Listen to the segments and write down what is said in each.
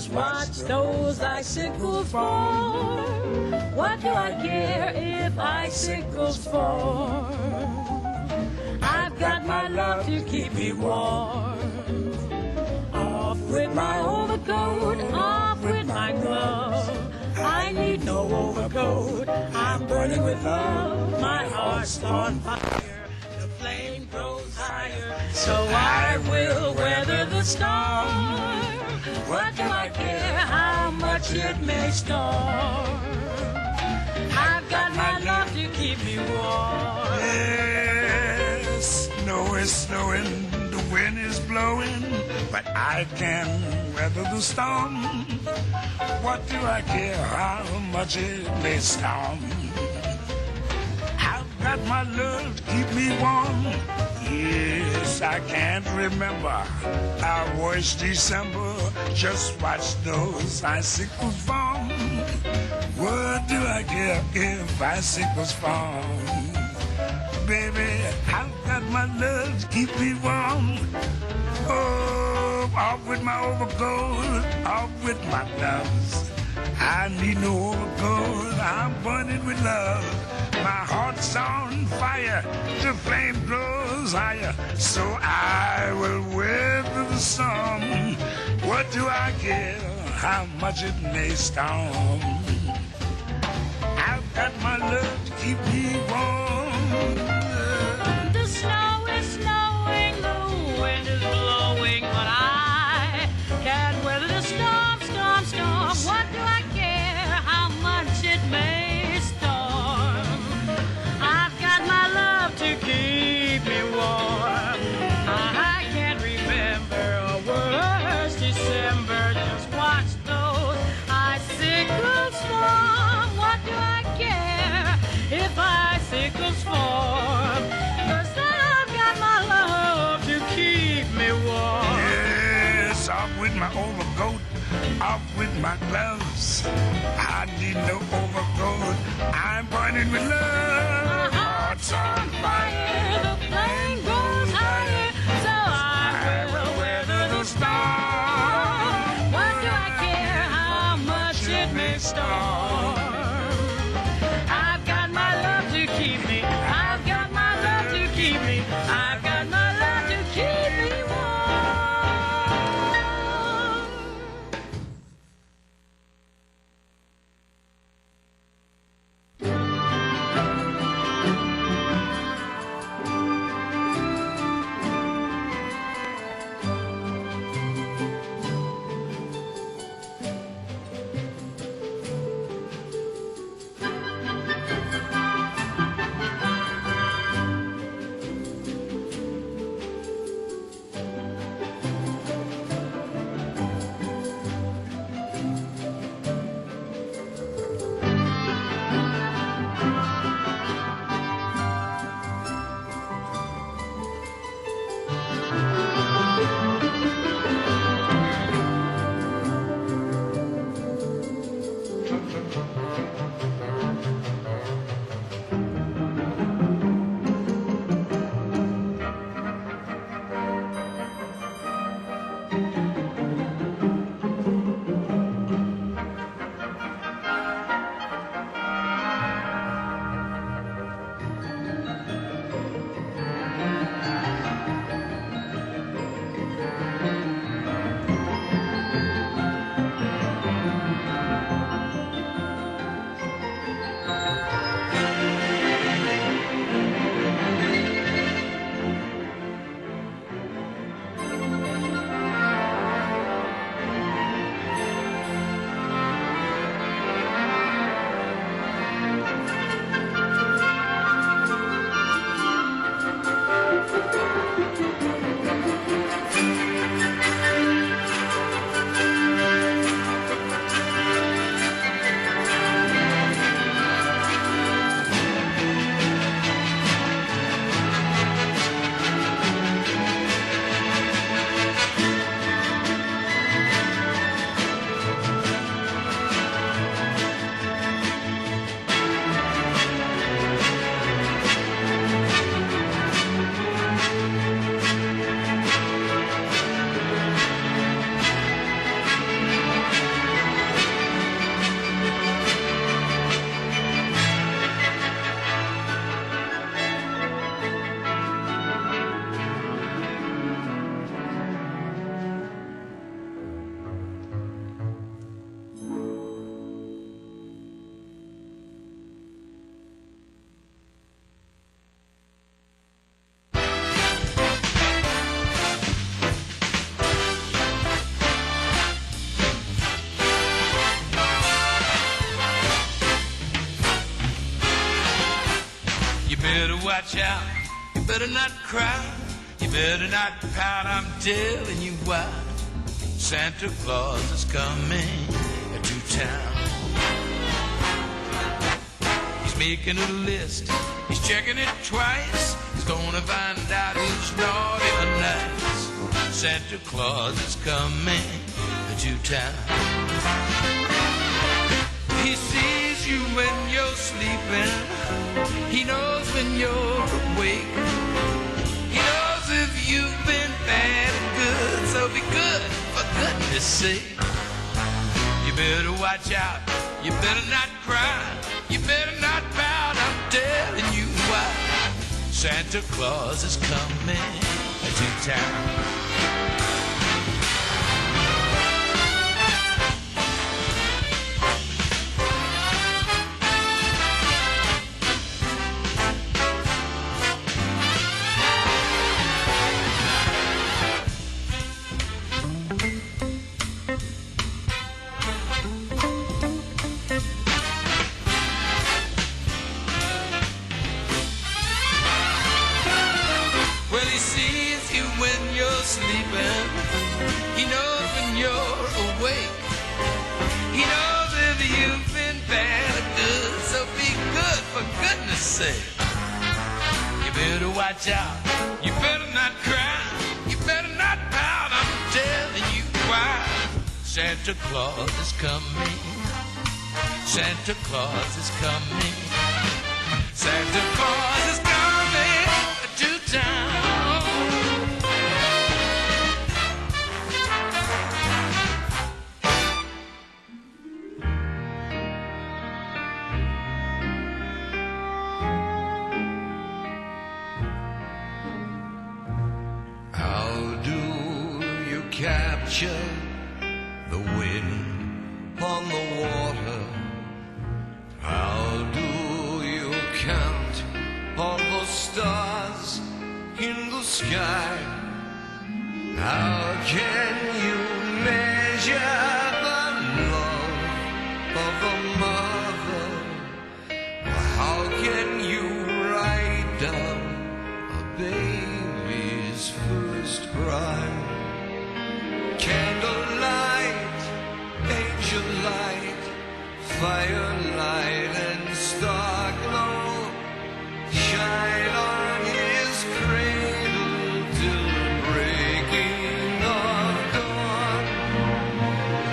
Just watch those icicles fall. What do I care if icicles fall? I've got my love to keep me warm. Off with my overcoat, off with my glove. I need no overcoat, I'm burning with love. My heart's on fire, the flame grows higher. So I will weather the storm. What do I care how much it may storm? I've got my love to keep me warm. Yes, snow is snowing, the wind is blowing, but I can weather the storm. What do I care how much it may storm? I've got my love to keep me warm. Yes, I can't remember our worst December. Just watch those icicles fall. What do I care if icicles fall? Baby, I've got my love to keep me warm. Oh, off with my overcoat, off with my gloves. I need no overcoat, I'm burning with love. My heart's on fire, the flame grows higher. So I will weather the storm. What do I care how much it may storm? I've got my love to keep me warm. The snow is snowing, the wind is blowing, but I can't weather the storm, storm, storm. What do I care how much it may storm? I've got my love to keep me warm. I can't remember a worse December. Just watch those icicles fall. What do I care if icicles fall? 'Cause I've got my love to keep me warm. Yes, off with my overcoat, off with my gloves. I need no overcoat, I'm burning with love. My heart's on fire, the flame goes higher, so I will weather the storm. What do I care how much it may storm? I've got my love to keep me, I've got my love to keep me, I've got my love to keep me warm. better not cry, you better not pout, I'm telling you why. Santa Claus is coming to town. He's making a list, he's checking it twice. He's gonna find out who's naughty or nice. Santa Claus is coming to town. He sees you when you're sleeping. He knows when you're awake. He knows if you've been bad and good. So be good, for goodness sake. You better watch out. You better not cry. You better not pout. I'm telling you why. Santa Claus is coming to town. Sleeping. He knows when you're awake. He knows if you've been bad or good. So be good, for goodness sake. You better watch out. You better not cry. You better not pout. I'm telling you why. Santa Claus is coming. Santa Claus is coming. Santa Claus is coming to town. Capture the wind on the water. How do you count all the stars in the sky? How can you measure the love of a mother? How can you write down a baby's first cry? Candlelight, angel light, firelight and star glow shine on his cradle till breaking of dawn.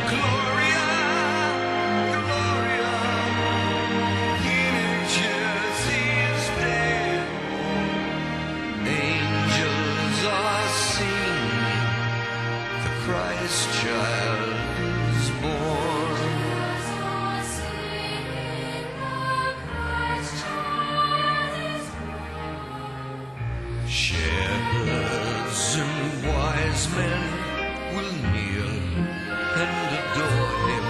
Gloria, Gloria, in Jersey's day, angels are singing. Christ child is born. Shepherds and wise men will kneel and adore him.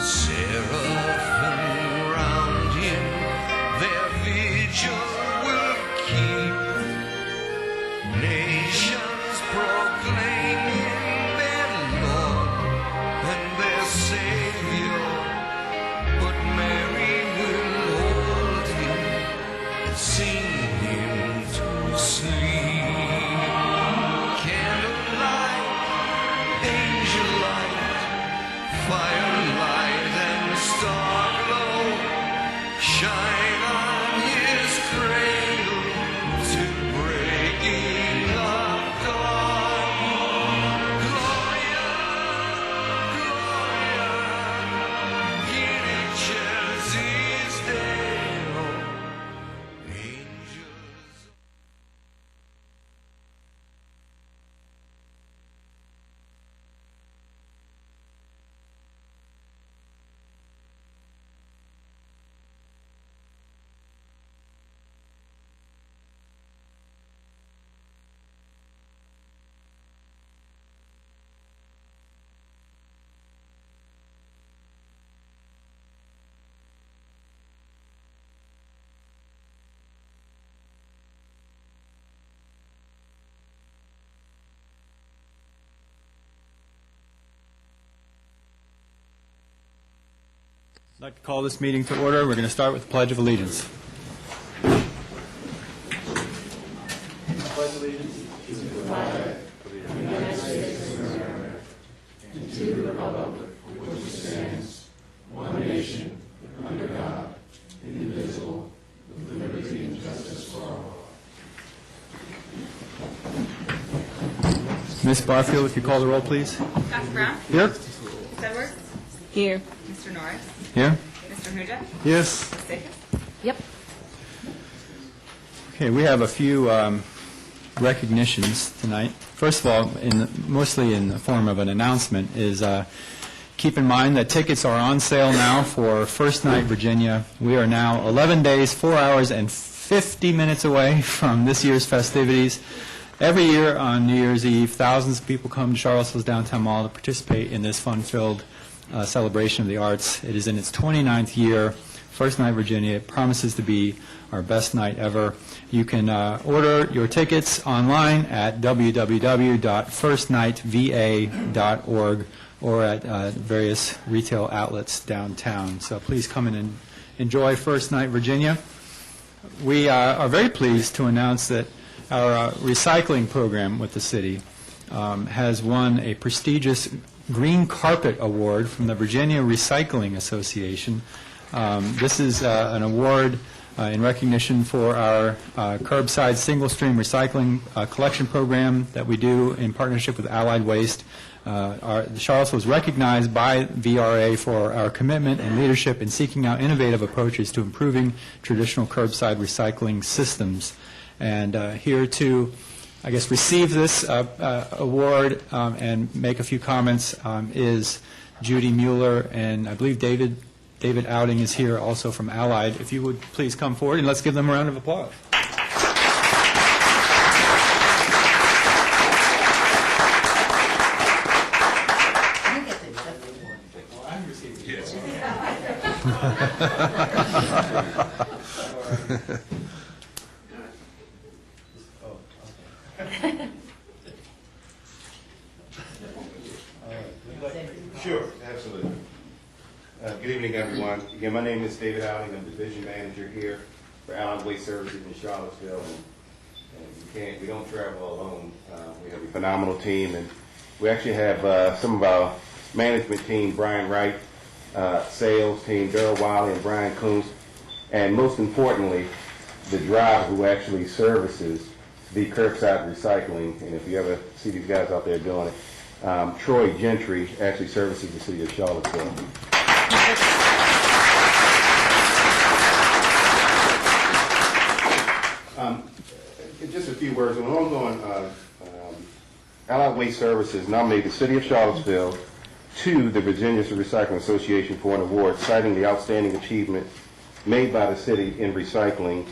Seraphim round him their vigil will keep. Nations proclaim Savior, but Mary will hold him and sing him to sleep. Candlelight, angel light, firelight and star glow shine on his cradle till breaking of dawn. Gloria, Chelsea's day, oh, angels. I'd like to call this meeting to order. We're going to start with the Pledge of Allegiance. Ms. Barfield, if you call the roll, please. Dr. Brown? Here. Ms. Edwards? Here. Mr. Norris? Here. Mr. Huda? Yes. Ms. Dacus? Yep. Okay, we have a few recognitions tonight. First of all, mostly in the form of an announcement, is keep in mind that tickets are on sale now for First Night Virginia. We are now 11 days, 4 hours, and 50 minutes away from this year's festivities. Every year on New Year's Eve, thousands of people come to Charlottesville's downtown mall to participate in this fun-filled celebration of the arts. It is in its 29th year. First Night Virginia. It promises to be our best night ever. You can order your tickets online at www.firstnightva.org or at various retail outlets downtown. So please come in and enjoy First Night Virginia. We are very pleased to announce that our recycling program with the city has won a prestigious Green Carpet Award from the Virginia Recycling Association. This is an award in recognition for our curbside single-stream recycling collection program that we do in partnership with Allied Waste. Charlottesville was recognized by VRA for our commitment and leadership in seeking out innovative approaches to improving traditional curbside recycling systems. And here to, I guess, receive this award and make a few comments is Judy Mueller, and I believe David Outing is here also from Allied. If you would please come forward and let's give them a round of applause. Sure, absolutely. Good evening, everyone. Again, my name is David Outing. I'm Division Manager here for Allied Waste Services in Charlottesville. And we don't travel alone. We have a phenomenal team, and we actually have some of our management team, Brian Wright, sales team, Daryl Wiley and Brian Coons, and most importantly, the driver who actually services the curbside recycling. And if you ever see these guys out there doing it, Troy Gentry actually services the city of Charlottesville. Just a few words. An ongoing Allied Waste Services nominated the city of Charlottesville to the Virginia Recycling Association for an award, citing the outstanding achievement made by the city in recycling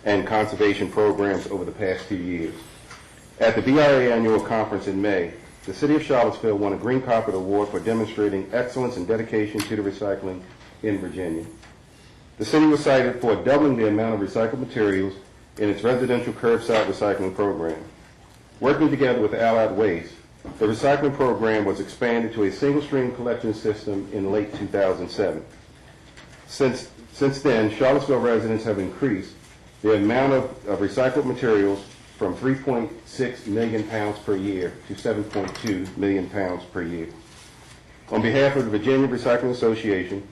and conservation programs over the past few years. At the VRA annual conference in May, the city of Charlottesville won a Green Carpet Award for demonstrating excellence and dedication to the recycling in Virginia. The city was cited for doubling the amount of recycled materials in its residential curbside recycling program. Working together with Allied Waste, the recycling program was expanded to a single-stream collection system in late 2007. Since then, Charlottesville residents have increased the amount of recycled materials from 3.6 million pounds per year to 7.2 million pounds per year. On behalf of the Virginia Recycling Association,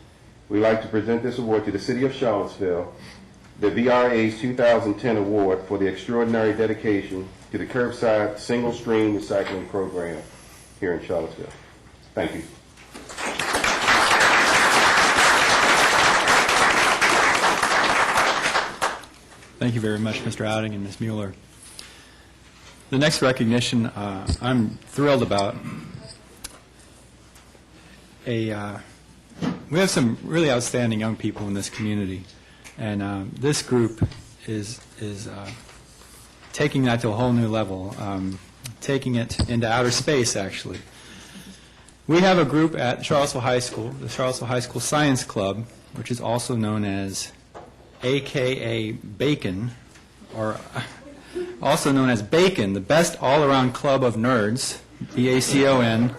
we'd like to present this award to the City of Charlottesville, the VRA's 2010 award for the extraordinary dedication to the curbside single-stream recycling program here in Charlottesville. Thank you. Thank you very much, Mr. Outing and Ms. Mueller. The next recognition I'm thrilled about. We have some really outstanding young people in this community, and this group is taking that to a whole new level, taking it into outer space, actually. We have a group at Charlottesville High School, the Charlottesville High School Science Club, which is also known as AKA Bacon, or also known as Bacon, the best all-around club of nerds, BACON.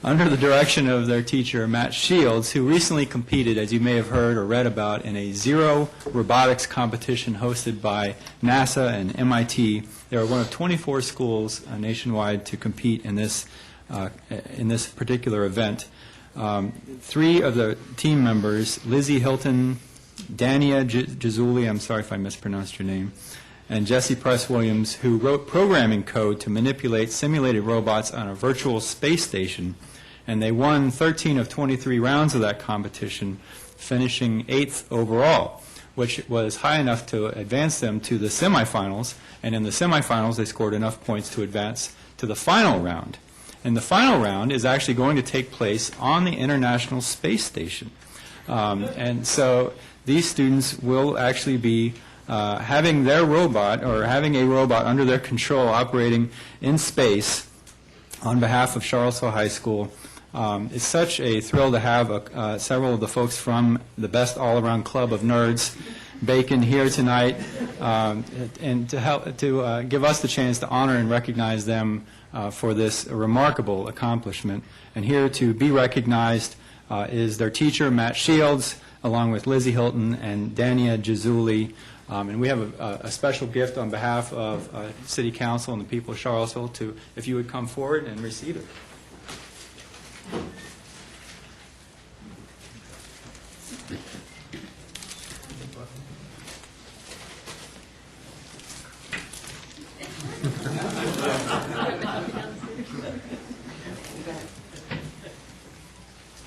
under the direction of their teacher, Matt Shields, who recently competed, as you may have heard or read about, in a zero robotics competition hosted by NASA and MIT. They are one of 24 schools nationwide to compete in this particular event. 3 of the team members, Lizzie Hilton, Dania Jazuli, I'm sorry if I mispronounced your name, and Jesse Press Williams, who wrote programming code to manipulate simulated robots on a virtual space station. And they won 13 of 23 rounds of that competition, finishing 8th overall, which was high enough to advance them to the semifinals. And in the semifinals, they scored enough points to advance to the final round. And the final round is actually going to take place on the International Space Station. And so these students will actually be having their robot, or having a robot under their control operating in space on behalf of Charlottesville High School. It's such a thrill to have several of the folks from the Best All-Around Club of Nerds, Bacon, here tonight, and to help to give us the chance to honor and recognize them for this remarkable accomplishment. And here to be recognized is their teacher, Matt Shields, along with Lizzie Hilton and Dania Jazuli. And we have a special gift on behalf of City Council and the people of Charlottesville, to, if you would come forward and receive it.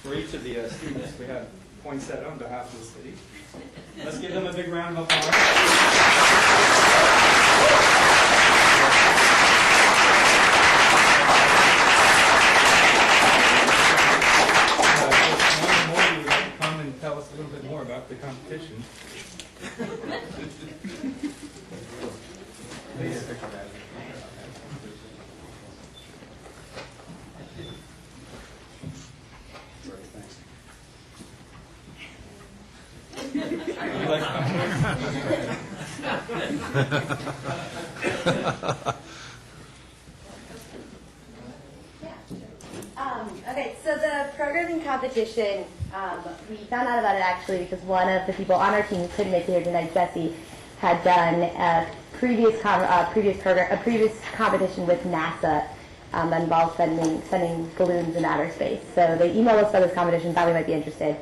For each of the students, we have poinsettia on behalf of the city. Let's give them a big round of applause. One more of you would like to come and tell us a little bit more about the competition. Please. Okay, so the programming competition, we found out about it actually because one of the people on our team who couldn't make it here tonight, Jesse, had done a previous competition with NASA that involved sending balloons in outer space. So they emailed us about this competition, thought we might be interested.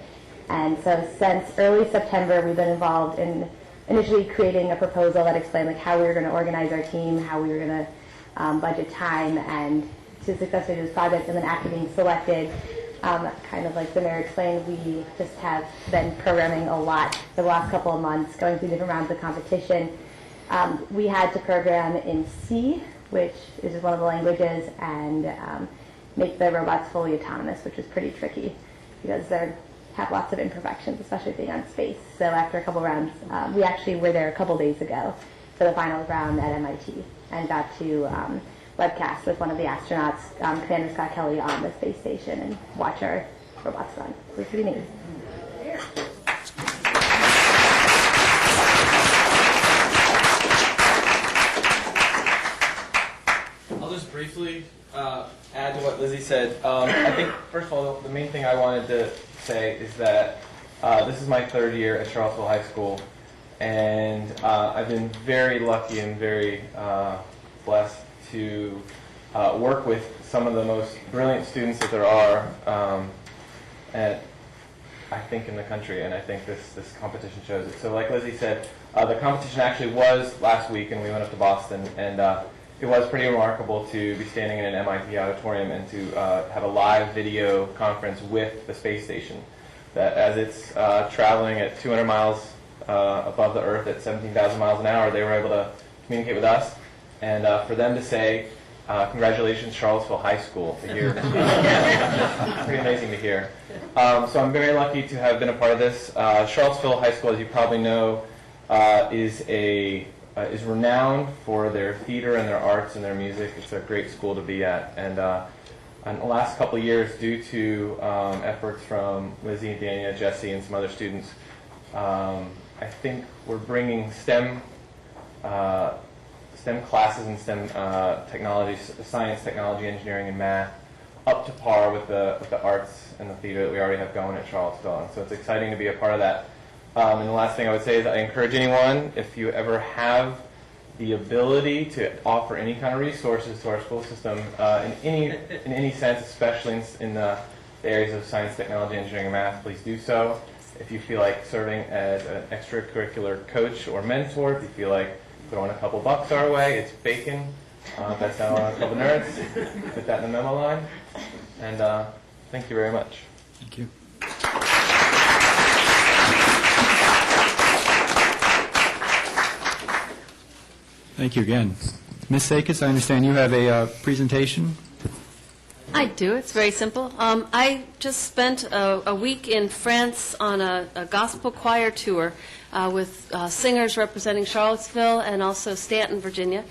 And so since early September, we've been involved in initially creating a proposal that explained like how we were going to organize our team, how we were going to budget time, and to successfully do this project. And then after being selected, kind of like the mayor explained, we just have been programming a lot for the last couple of months, going through different rounds of competition. We had to program in C, which is just one of the languages, and make the robots fully autonomous, which is pretty tricky because they're have lots of imperfections, especially being on space. So after a couple rounds, we actually were there a couple days ago for the final round at MIT and got to webcast with one of the astronauts, Commander Scott Kelly, on the space station and watch our robots run. It was pretty neat. I'll just briefly add to what Lizzie said. I think, first of all, the main thing I wanted to say is that this is my 3rd year at Charlottesville High School, and I've been very lucky and very blessed to work with some of the most brilliant students that there are, I think, in the country, and I think this competition shows it. So like Lizzie said, the competition actually was last week, and we went up to Boston, and it was pretty remarkable to be standing in an MIT auditorium and to have a live video conference with the space station. That as it's traveling at 200 miles above the Earth at 17,000 miles an hour, they were able to communicate with us. And for them to say, congratulations, Charlottesville High School, to hear. Pretty amazing to hear. So I'm very lucky to have been a part of this. Charlottesville High School, as you probably know, is renowned for their theater and their arts and their music. It's a great school to be at. And in the last couple of years, due to efforts from Lizzie, Dania, Jesse, and some other students, I think we're bringing STEM classes and STEM technology, science, technology, engineering, and math up to par with the arts and the theater that we already have going at Charlottesville. And so it's exciting to be a part of that. And the last thing I would say is I encourage anyone, if you ever have the ability to offer any kind of resources to our school system in any sense, especially in the areas of science, technology, engineering, and math, please do so. If you feel like serving as an extracurricular coach or mentor, if you feel like throwing a couple bucks our way, it's bacon. That's down on a couple nerds. Put that in the memo line. And thank you very much. Thank you. Thank you again. Ms. Sakis, I understand you have a presentation. I do. It's very simple. I just spent a week in France on a gospel choir tour with singers representing Charlottesville and also Stanton, Virginia,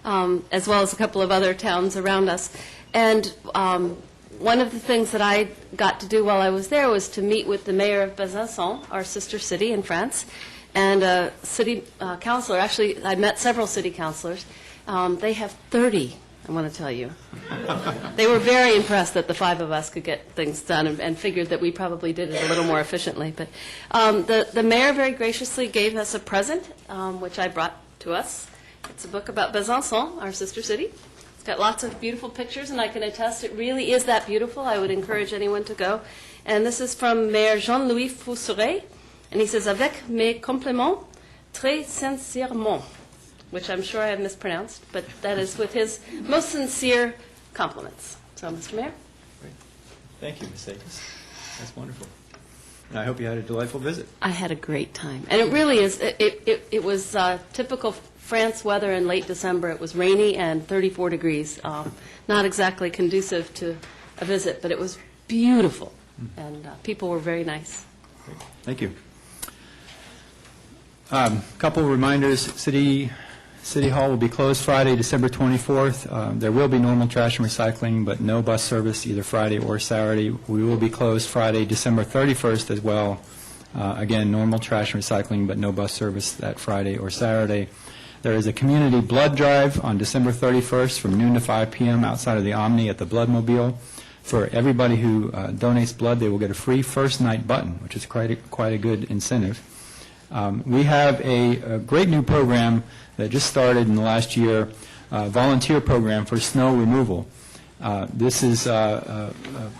as well as a couple of other towns around us. And one of the things that I got to do while I was there was to meet with the mayor of Besançon, our sister city in France, and a city councilor. Actually, I met several city councilors. They have 30, I want to tell you. They were very impressed that the five of us could get things done and figured that we probably did it a little more efficiently. But the mayor very graciously gave us a present, which I brought to us. It's a book about Besançon, our sister city. It's got lots of beautiful pictures, and I can attest it really is that beautiful. I would encourage anyone to go. And this is from Mayor Jean-Louis Fousseret, and he says, "Avec mes compliments, très sincèrement," which I'm sure I have mispronounced, but that is with his most sincere compliments. So, Mr. Mayor. Great. Thank you, Ms. Sakis. That's wonderful. And I hope you had a delightful visit. I had a great time. And it really is, it was typical France weather in late December. It was rainy and 34 degrees. Not exactly conducive to a visit, but it was beautiful. And people were very nice. Great. Thank you. Couple of reminders. City Hall will be closed Friday, December 24th. There will be normal trash and recycling, but no bus service either Friday or Saturday. We will be closed Friday, December 31st as well. Again, normal trash and recycling, but no bus service that Friday or Saturday. There is a community blood drive on December 31st from noon to 5 p.m. outside of the Omni at the Bloodmobile. For everybody who donates blood, they will get a free first night button, which is quite a good incentive. We have a great new program that just started in the last year, volunteer program for snow removal. This is a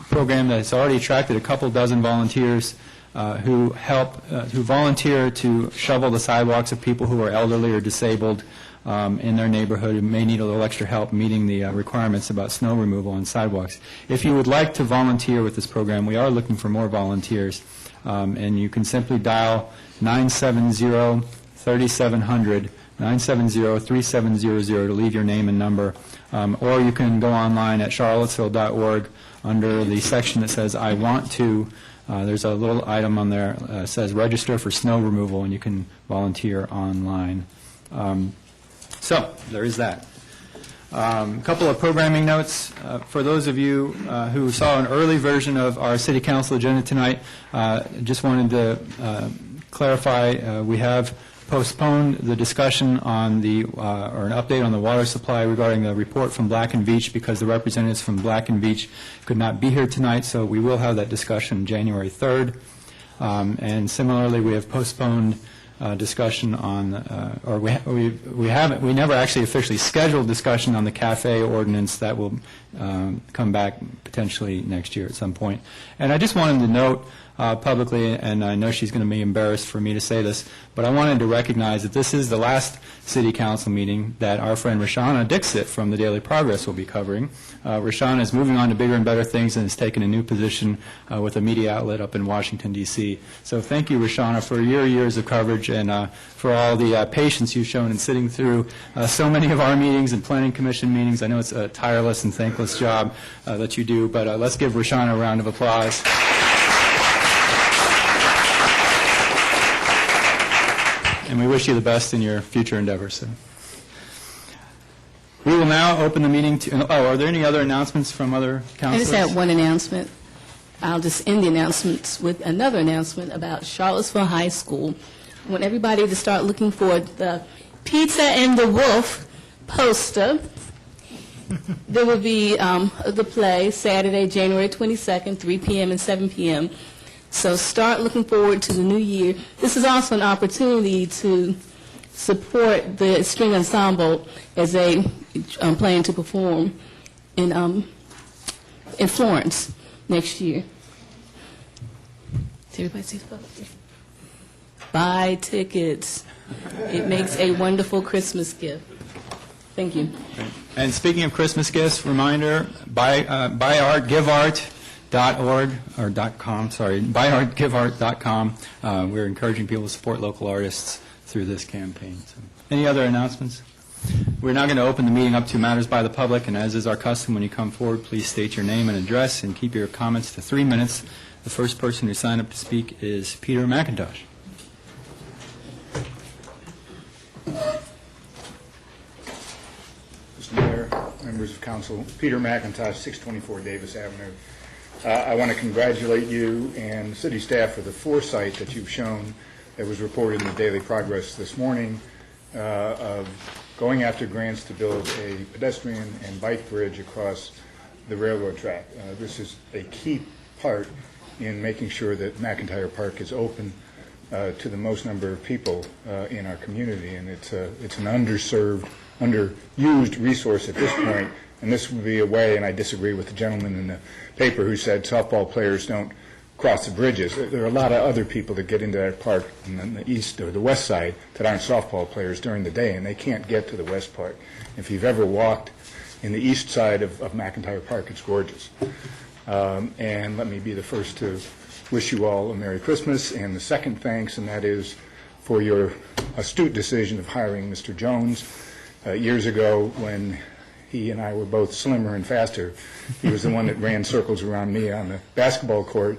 program that has already attracted a couple dozen volunteers who volunteer to shovel the sidewalks of people who are elderly or disabled in their neighborhood who may need a little extra help meeting the requirements about snow removal on sidewalks. If you would like to volunteer with this program, we are looking for more volunteers, and you can simply dial 970-3700, 970-3700 to leave your name and number, or you can go online at charlottesville.org under the section that says I want to. There's a little item on there that says register for snow removal, and you can volunteer online. So there is that. A couple of programming notes. For those of you who saw an early version of our City Council agenda tonight, just wanted to clarify, we have postponed the discussion on or an update on the water supply regarding the report from Black and Veatch because the representatives from Black and Veatch could not be here tonight, so we will have that discussion January 3rd. And similarly, we have postponed discussion on, or we never actually officially scheduled discussion on the cafe ordinance that will come back potentially next year at some point. And I just wanted to note publicly, and I know she's going to be embarrassed for me to say this, but I wanted to recognize that this is the last City Council meeting that our friend Roshana Dixit from the Daily Progress will be covering. Roshana is moving on to bigger and better things and has taken a new position with a media outlet up in Washington, D.C. So thank you, Roshana, for your years of coverage and for all the patience you've shown in sitting through so many of our meetings and Planning Commission meetings. I know it's a tireless and thankless job that you do, but let's give Roshana a round of applause. And we wish you the best in your future endeavors. So. We will now open the meeting to, are there any other announcements from other councilors? I just have one announcement. I'll just end the announcements with another announcement about Charlottesville High School. I want everybody to start looking for the Pizza and the Wolf poster. There will be the play Saturday, January 22nd, 3 p.m. and 7 p.m. So start looking forward to the new year. This is also an opportunity to support the string ensemble as they plan to perform in Florence next year. Does everybody see the poster? Buy tickets. It makes a wonderful Christmas gift. Thank you. And speaking of Christmas gifts, reminder, buyartgiveart.org, or .com, sorry, buyartgiveart.com. We're encouraging people to support local artists through this campaign. So, any other announcements? We're now going to open the meeting up to matters by the public, and as is our custom, when you come forward, please state your name and address and keep your comments to 3 minutes. The first person who signed up to speak is Peter McIntosh. Mr. Mayor, members of council, Peter McIntosh, 624 Davis Avenue. I want to congratulate you and city staff for the foresight that you've shown that was reported in the Daily Progress this morning of going after grants to build a pedestrian and bike bridge across the railroad track. This is a key part in making sure that McIntyre Park is open to the most number of people in our community, and it's an underserved, underused resource at this point, and this would be a way, and I disagree with the gentleman in the paper who said softball players don't cross the bridges. There are a lot of other people that get into that park in the east or the west side that aren't softball players during the day, and they can't get to the west part. If you've ever walked in the east side of McIntyre Park, it's gorgeous. And let me be the first to wish you all a Merry Christmas, and the second thanks, and that is for your astute decision of hiring Mr. Jones. Years ago, when he and I were both slimmer and faster, he was the one that ran circles around me on the basketball court,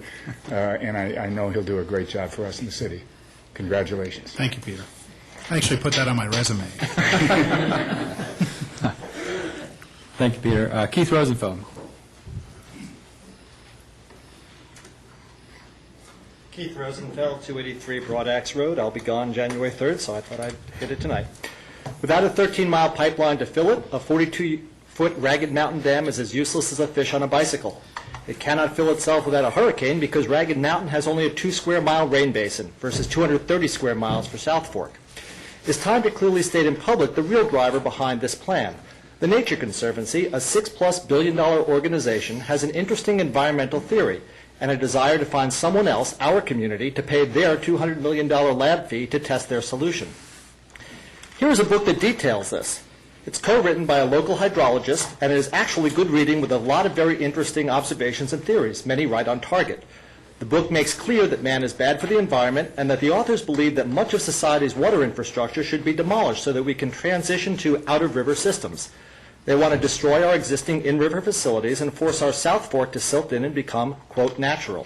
and I know he'll do a great job for us in the city. Congratulations. Thank you, Peter. I actually put that on my resume. Thank you, Peter. Keith Rosenfeld. Keith Rosenfeld, 283 Broad Axe Road. I'll be gone January 3rd, so I thought I'd hit it tonight. Without a 13-mile pipeline to fill it, a 42-foot Ragged Mountain Dam is as useless as a fish on a bicycle. It cannot fill itself without a hurricane because Ragged Mountain has only a 2-square-mile rain basin versus 230 square miles for South Fork. It's time to clearly state in public the real driver behind this plan. The Nature Conservancy, a $6+ billion organization, has an interesting environmental theory and a desire to find someone else, our community, to pay their $200 million lab fee to test their solution. Here is a book that details this. It's co-written by a local hydrologist, and it is actually good reading with a lot of very interesting observations and theories, many right on target. The book makes clear that man is bad for the environment and that the authors believe that much of society's water infrastructure should be demolished so that we can transition to out-of-river systems. They want to destroy our existing in-river facilities and force our South Fork to silt in and become, quote, natural.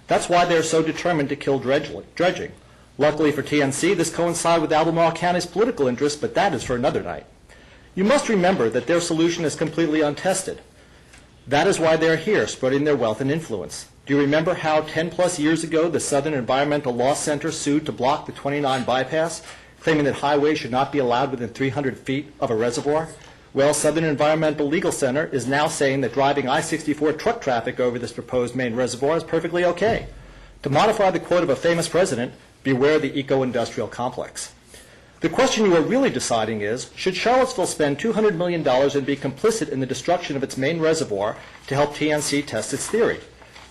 That's why they're so determined to kill dredging. Luckily for TNC, this coincides with Albemarle County's political interests, but that is for another night. You must remember that their solution is completely untested. That is why they're here, spreading their wealth and influence. Do you remember how 10+ years ago the Southern Environmental Law Center sued to block the 29 bypass, claiming that highways should not be allowed within 300 feet of a reservoir? Well, Southern Environmental Legal Center is now saying that driving I-64 truck traffic over this proposed main reservoir is perfectly okay. To modify the quote of a famous president, beware the eco-industrial complex. The question you are really deciding is, should Charlottesville spend $200 million and be complicit in the destruction of its main reservoir to help TNC test its theory?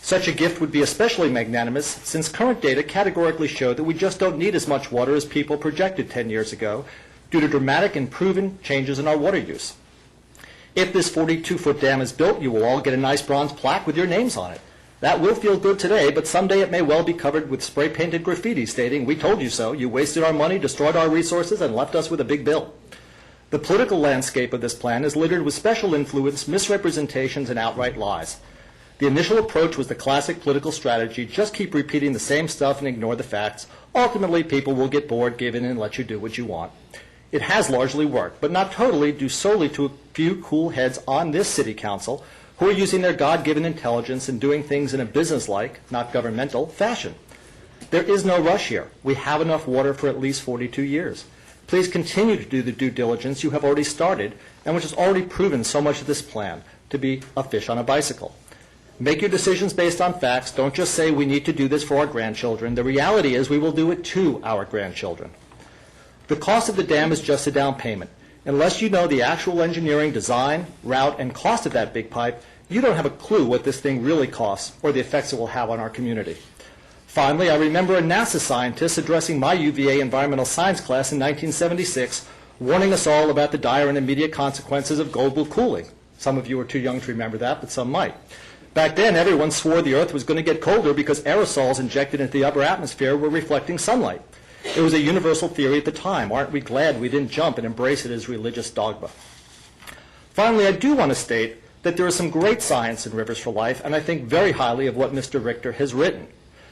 Such a gift would be especially magnanimous since current data categorically show that we just don't need as much water as people projected 10 years ago due to dramatic and proven changes in our water use. If this 42-foot dam is built, you will all get a nice bronze plaque with your names on it. That will feel good today, but someday it may well be covered with spray-painted graffiti stating, "We told you so, you wasted our money, destroyed our resources, and left us with a big bill." The political landscape of this plan is littered with special influence, misrepresentations, and outright lies. The initial approach was the classic political strategy, just keep repeating the same stuff and ignore the facts. Ultimately, people will get bored, give in, and let you do what you want. It has largely worked, but not totally, due solely to a few cool heads on this city council who are using their God-given intelligence and doing things in a business-like, not governmental, fashion. There is no rush here. We have enough water for at least 42 years. Please continue to do the due diligence you have already started and which has already proven so much of this plan to be a fish on a bicycle. Make your decisions based on facts. Don't just say we need to do this for our grandchildren. The reality is we will do it to our grandchildren. The cost of the dam is just a down payment. Unless you know the actual engineering, design, route, and cost of that big pipe, you don't have a clue what this thing really costs or the effects it will have on our community. Finally, I remember a NASA scientist addressing my UVA environmental science class in 1976, warning us all about the dire and immediate consequences of global cooling. Some of you are too young to remember that, but some might. Back then, everyone swore the Earth was going to get colder because aerosols injected into the upper atmosphere were reflecting sunlight. It was a universal theory at the time. Aren't we glad we didn't jump and embrace it as religious dogma? Finally, I do want to state that there is some great science in Rivers for Life, and I think very highly of what Mr. Richter has written.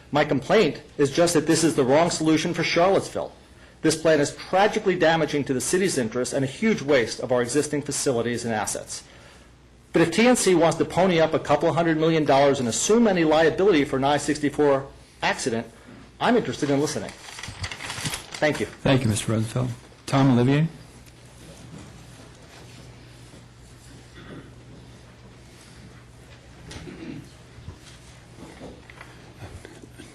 My complaint is just that this is the wrong solution for Charlottesville. This plan is tragically damaging to the city's interests and a huge waste of our existing facilities and assets. But if TNC wants to pony up a couple $100 million and assume any liability for an I-64 accident, I'm interested in listening. Thank you. Thank you, Mr. Rosenfeld. Tom Olivier?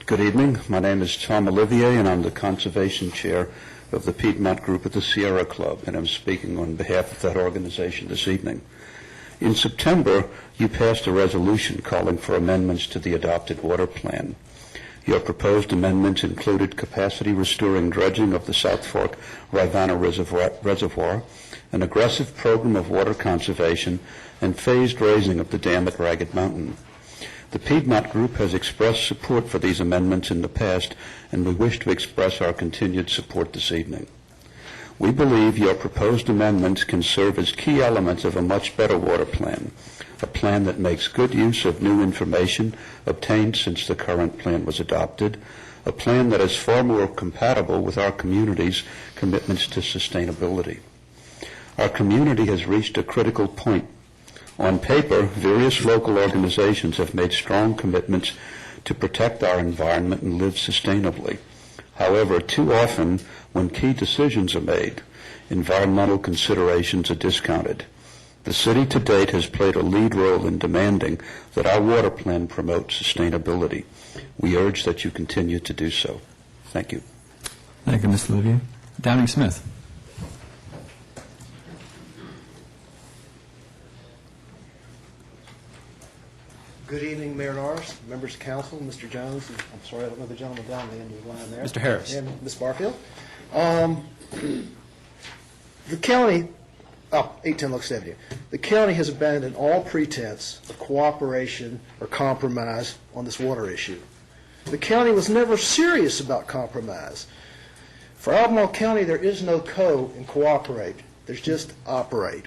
Good evening. My name is Tom Olivier, and I'm the Conservation Chair of the Piedmont Group at the Sierra Club, and I'm speaking on behalf of that organization this evening. In September, you passed a resolution calling for amendments to the adopted water plan. Your proposed amendments included capacity restoring dredging of the South Fork Rivanna Reservoir, an aggressive program of water conservation, and phased raising of the dam at Ragged Mountain. The Piedmont Group has expressed support for these amendments in the past, and we wish to express our continued support this evening. We believe your proposed amendments can serve as key elements of a much better water plan, a plan that makes good use of new information obtained since the current plan was adopted, a plan that is far more compatible with our community's commitments to sustainability. Our community has reached a critical point. On paper, various local organizations have made strong commitments to protect our environment and live sustainably. However, too often, when key decisions are made, environmental considerations are discounted. The city to date has played a lead role in demanding that our water plan promote sustainability. We urge that you continue to do so. Thank you. Thank you, Mr. Olivier. Downing Smith. Good evening, Mayor Norris, members of council, Mr. Jones, and I'm sorry, I don't know the gentleman down the end of the line there. Mr. Harris. And Ms. Barfield. The county, 810 Lux Avenue. The county has abandoned all pretense of cooperation or compromise on this water issue. The county was never serious about compromise. For Albemarle County, there is no co in cooperate. There's just operate.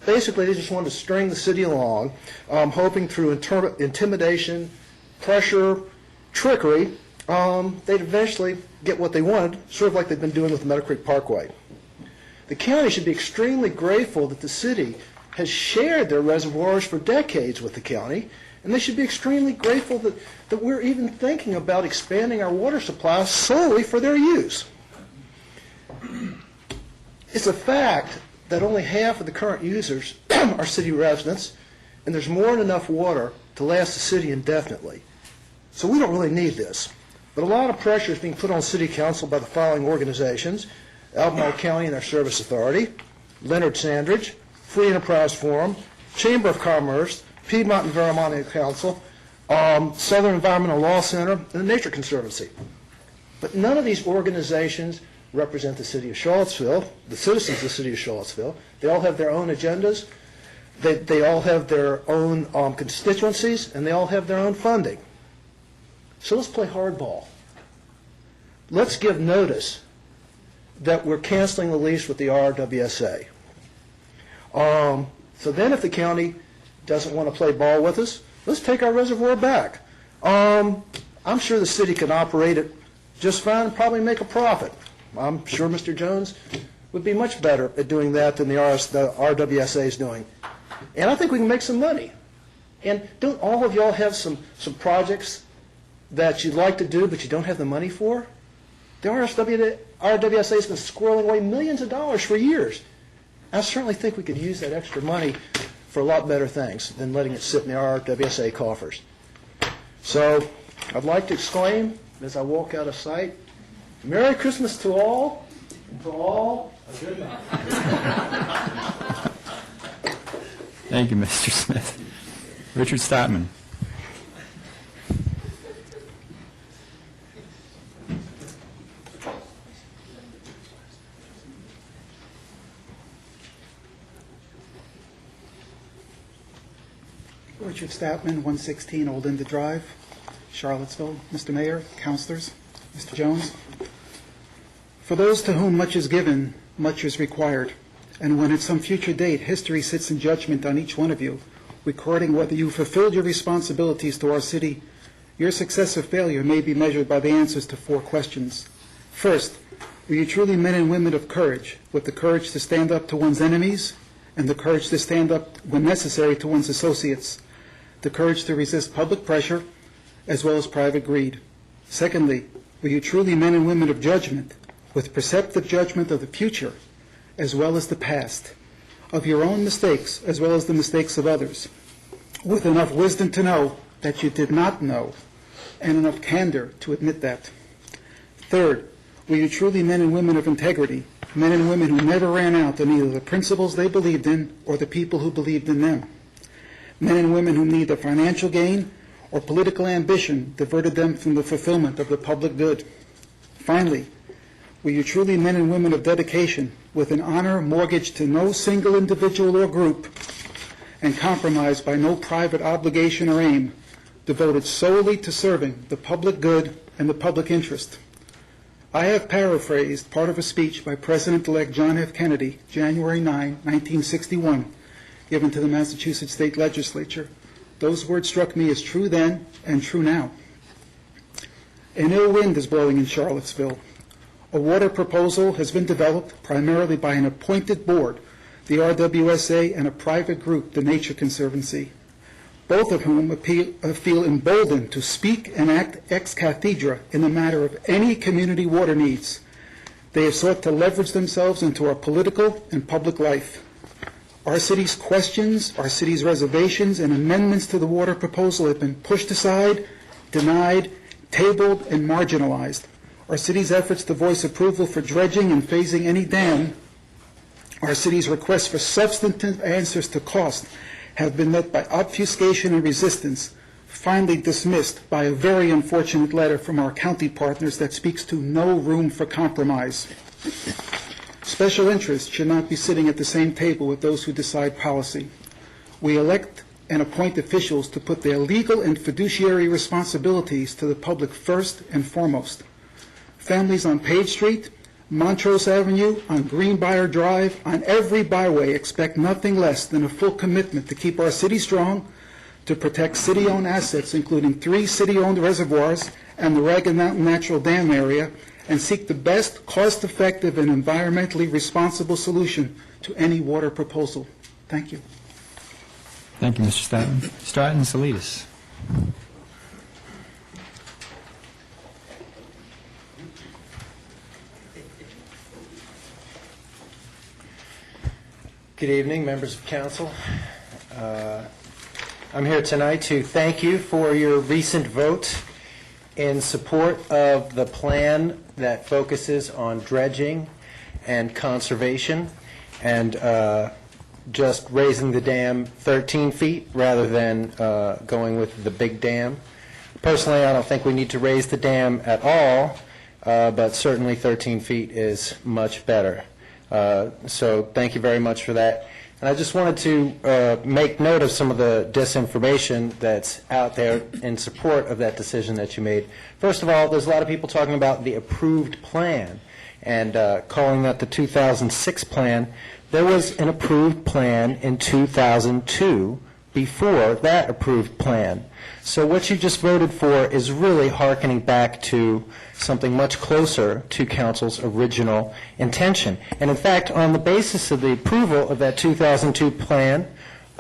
Basically, they just wanted to string the city along, hoping through intimidation, pressure, trickery, they'd eventually get what they wanted, sort of like they've been doing with Meadow Creek Parkway. The county should be extremely grateful that the city has shared their reservoirs for decades with the county, and they should be extremely grateful that we're even thinking about expanding our water supply solely for their use. It's a fact that only half of the current users are city residents, and there's more than enough water to last the city indefinitely. So we don't really need this. But a lot of pressure is being put on City Council by the following organizations: Albemarle County and their Service Authority, Leonard Sandridge, Free Enterprise Forum, Chamber of Commerce, Piedmont Environmental Council, Southern Environmental Law Center, and the Nature Conservancy. But none of these organizations represent the city of Charlottesville, the citizens of the city of Charlottesville. They all have their own agendas. They all have their own constituencies, and they all have their own funding. So let's play hardball. Let's give notice that we're canceling the lease with the RWSA. So then if the county doesn't want to play ball with us, let's take our reservoir back. I'm sure the city can operate it just fine and probably make a profit. I'm sure Mr. Jones would be much better at doing that than the RWSA is doing. And I think we can make some money. And don't all of y'all have some projects that you'd like to do but you don't have the money for? The RWSA has been squirreling away millions of dollars for years. I certainly think we could use that extra money for a lot better things than letting it sit in the RWSA coffers. So I'd like to exclaim as I walk out of sight, Merry Christmas to all, and to all a good night. Thank you, Mr. Smith. Richard Statman. Richard Statman, 116 Old Inda Drive, Charlottesville. Mr. Mayor, councilors, Mr. Jones. For those to whom much is given, much is required. And when at some future date history sits in judgment on each one of you, recording whether you fulfilled your responsibilities to our city, your success or failure may be measured by the answers to 4 questions. First, were you truly men and women of courage, with the courage to stand up to one's enemies and the courage to stand up when necessary to one's associates, the courage to resist public pressure as well as private greed? Secondly, were you truly men and women of judgment, with perceptive judgment of the future as well as the past, of your own mistakes as well as the mistakes of others, with enough wisdom to know that you did not know, and enough candor to admit that? Third, were you truly men and women of integrity, men and women who never ran out on either the principles they believed in or the people who believed in them, men and women who neither financial gain or political ambition diverted them from the fulfillment of the public good? Finally, were you truly men and women of dedication, with an honor mortgaged to no single individual or group, and compromised by no private obligation or aim, devoted solely to serving the public good and the public interest? I have paraphrased part of a speech by President-elect John F. Kennedy, January 9, 1961, given to the Massachusetts State Legislature. Those words struck me as true then and true now. An ill wind is blowing in Charlottesville. A water proposal has been developed primarily by an appointed board, the RWSA, and a private group, the Nature Conservancy, both of whom feel emboldened to speak and act ex cathedra in the matter of any community water needs. They have sought to leverage themselves into our political and public life. Our city's questions, our city's reservations, and amendments to the water proposal have been pushed aside, denied, tabled, and marginalized. Our city's efforts to voice approval for dredging and phasing any dam, our city's requests for substantive answers to cost, have been met by obfuscation and resistance, finally dismissed by a very unfortunate letter from our county partners that speaks to no room for compromise. Special interests should not be sitting at the same table with those who decide policy. We elect and appoint officials to put their legal and fiduciary responsibilities to the public first and foremost. Families on Page Street, Montrose Avenue, on Greenbrier Drive, on every byway expect nothing less than a full commitment to keep our city strong, to protect city-owned assets, including 3 city-owned reservoirs and the Ragged Mountain Natural Dam area, and seek the best cost-effective and environmentally responsible solution to any water proposal. Thank you. Thank you, Mr. Statton. Stratton Salidas. Good evening, members of council. I'm here tonight to thank you for your recent vote in support of the plan that focuses on dredging and conservation and just raising the dam 13 feet rather than going with the big dam. Personally, I don't think we need to raise the dam at all, but certainly 13 feet is much better. So thank you very much for that. And I just wanted to make note of some of the disinformation that's out there in support of that decision that you made. First of all, there's a lot of people talking about the approved plan and calling that the 2006 plan. There was an approved plan in 2002 before that approved plan. So what you just voted for is really hearkening back to something much closer to council's original intention. And in fact, on the basis of the approval of that 2002 plan,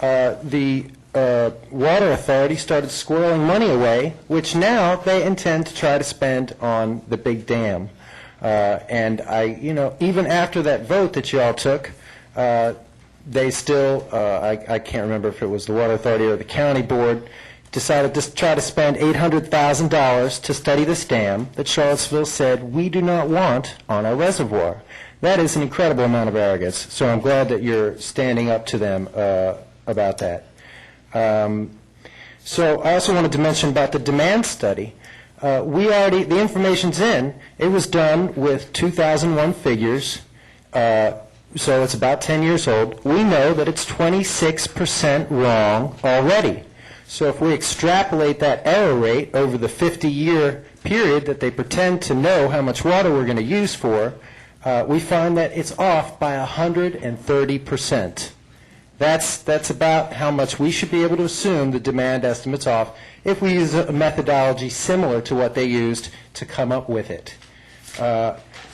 the Water Authority started squirreling money away, which now they intend to try to spend on the big dam. And even after that vote that you all took, they still, I can't remember if it was the Water Authority or the county board, decided to try to spend $800,000 to study this dam that Charlottesville said we do not want on our reservoir. That is an incredible amount of arrogance, so I'm glad that you're standing up to them about that. So I also wanted to mention about the demand study. The information's in. It was done with 2001 figures, so it's about 10 years old. We know that it's 26% wrong already. So if we extrapolate that error rate over the 50-year period that they pretend to know how much water we're going to use for, we find that it's off by 130%. That's about how much we should be able to assume the demand estimate's off if we use a methodology similar to what they used to come up with it.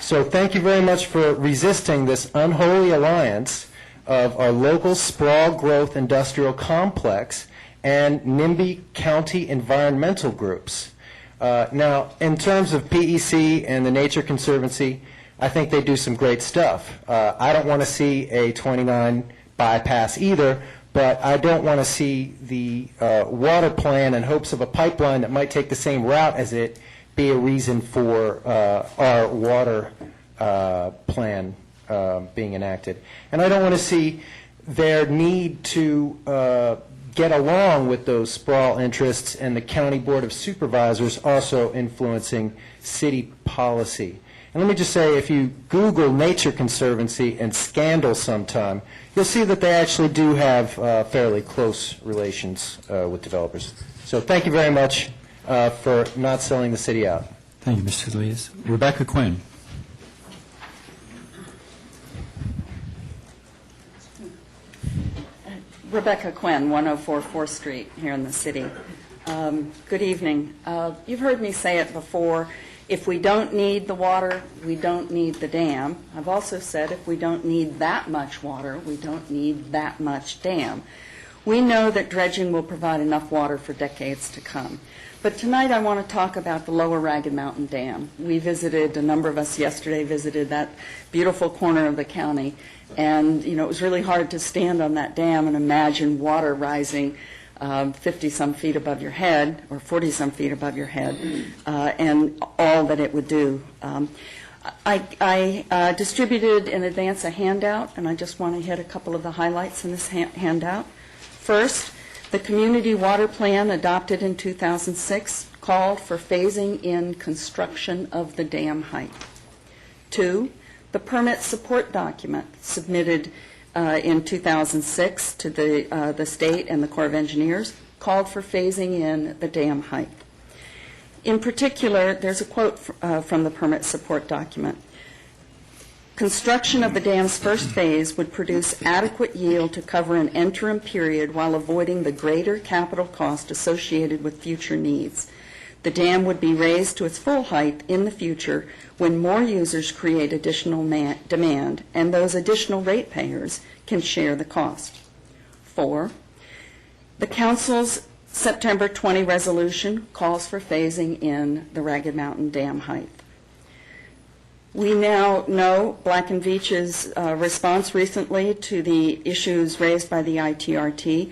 So thank you very much for resisting this unholy alliance of our local sprawl growth industrial complex and NIMBY County environmental groups. Now, in terms of PEC and the Nature Conservancy, I think they do some great stuff. I don't want to see a 29 bypass either, but I don't want to see the water plan in hopes of a pipeline that might take the same route as it be a reason for our water plan being enacted. And I don't want to see their need to get along with those sprawl interests and the County Board of Supervisors also influencing city policy. And let me just say, if you Google Nature Conservancy and scandal sometime, you'll see that they actually do have fairly close relations with developers. So thank you very much for not selling the city out. Thank you, Mr. Elias. Rebecca Quinn. Rebecca Quinn, 104 4th Street here in the city. Good evening. You've heard me say it before. If we don't need the water, we don't need the dam. I've also said if we don't need that much water, we don't need that much dam. We know that dredging will provide enough water for decades to come. But tonight I want to talk about the Lower Ragged Mountain Dam. We visited, a number of us yesterday visited that beautiful corner of the county. And, it was really hard to stand on that dam and imagine water rising 50-some feet above your head, or 40-some feet above your head, and all that it would do. I distributed in advance a handout, and I just want to hit a couple of the highlights in this handout. First, the Community Water Plan adopted in 2006 called for phasing in construction of the dam height. 2, the permit support document submitted in 2006 to the state and the Corps of Engineers called for phasing in the dam height. In particular, there's a quote from the permit support document. Construction of the dam's first phase would produce adequate yield to cover an interim period while avoiding the greater capital cost associated with future needs. The dam would be raised to its full height in the future when more users create additional demand, and those additional ratepayers can share the cost. 4, the Council's September 20 resolution calls for phasing in the Ragged Mountain Dam height. We now know Black & Veatch's response recently to the issues raised by the ITRT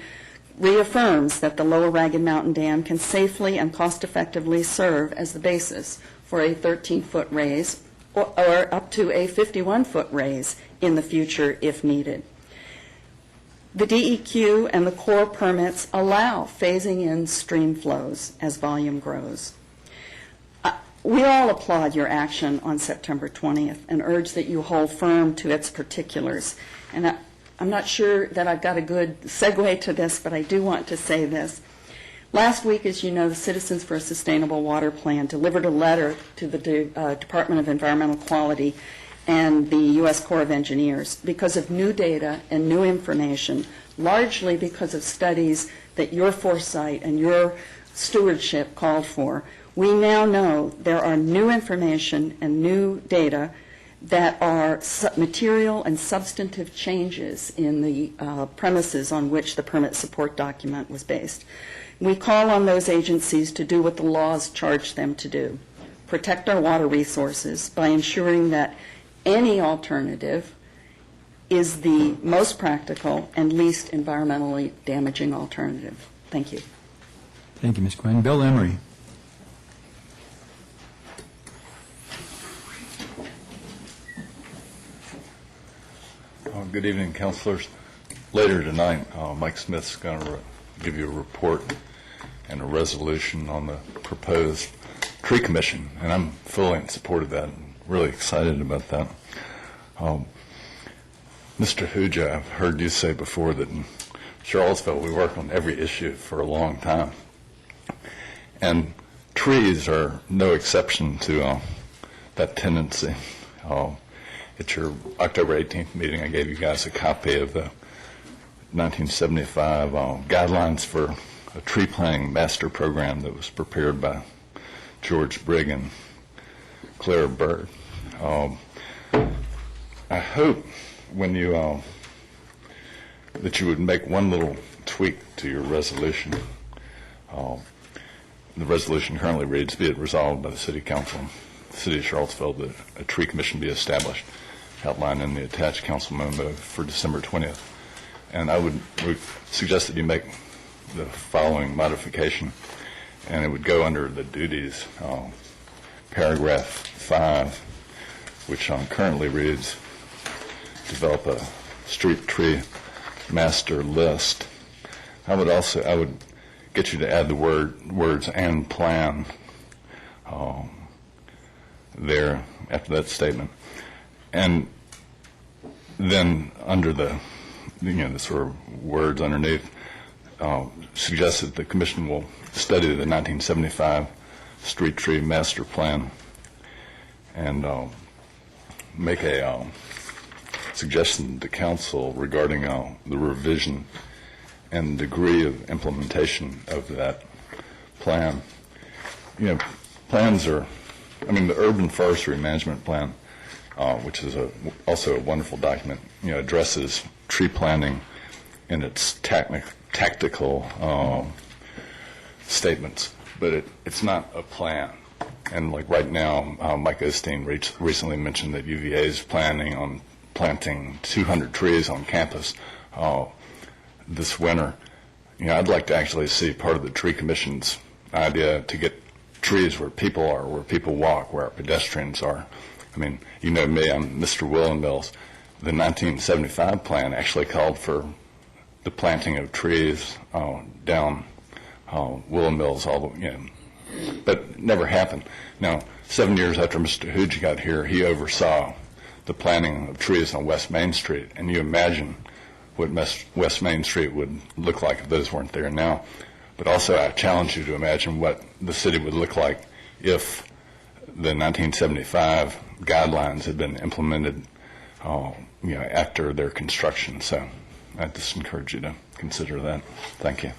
reaffirms that the Lower Ragged Mountain Dam can safely and cost-effectively serve as the basis for a 13-foot raise or up to a 51-foot raise in the future if needed. The DEQ and the Corps permits allow phasing in stream flows as volume grows. We all applaud your action on September 20th and urge that you hold firm to its particulars. And I'm not sure that I've got a good segue to this, but I do want to say this. Last week, as you know, the Citizens for a Sustainable Water Plan delivered a letter to the Department of Environmental Quality and the U.S. Corps of Engineers because of new data and new information, largely because of studies that your foresight and your stewardship called for. We now know there are new information and new data that are material and substantive changes in the premises on which the permit support document was based. We call on those agencies to do what the laws charge them to do. protect our water resources by ensuring that any alternative is the most practical and least environmentally damaging alternative. Thank you. Thank you, Ms. Quinn. Bill Emery. Good evening, councilors. Later tonight, Mike Smith's going to give you a report and a resolution on the proposed tree commission, and I'm fully in support of that and really excited about that. Mr. Huja, I've heard you say before that in Charlottesville we work on every issue for a long time, and trees are no exception to that tendency. At your October 18th meeting, I gave you guys a copy of the 1975 guidelines for a tree planting master program that was prepared by George Brigg and Clara Bird. I hope when you that you would make one little tweak to your resolution. The resolution currently reads, "Be it resolved by the City Council, the City of Charlottesville, that a tree commission be established," outlined in the attached council memo for December 20th. And I would suggest that you make the following modification, and it would go under the duties, paragraph 5, which currently reads, "Develop a street tree master list." I would get you to add the words "and plan" there after that statement. And then under the sort of words underneath, suggest that the commission will study the 1975 street tree master plan and make a suggestion to council regarding the revision and degree of implementation of that plan. Plans are, the Urban Forestry Management Plan, which is also a wonderful document, addresses tree planting in its tactical statements, but it's not a plan. And like right now, Mike Osteen recently mentioned that UVA is planning on planting 200 trees on campus this winter. I'd like to actually see part of the tree commission's idea to get trees where people are, where people walk, where our pedestrians are. You know me, I'm Mr. Willenmills. The 1975 plan actually called for the planting of trees down Willenmills, but never happened. Now, 7 years after Mr. Huge got here, he oversaw the planting of trees on West Main Street, and you imagine what West Main Street would look like if those weren't there now. But also, I challenge you to imagine what the city would look like if the 1975 guidelines had been implemented, after their construction. So I just encourage you to consider that. Thank you.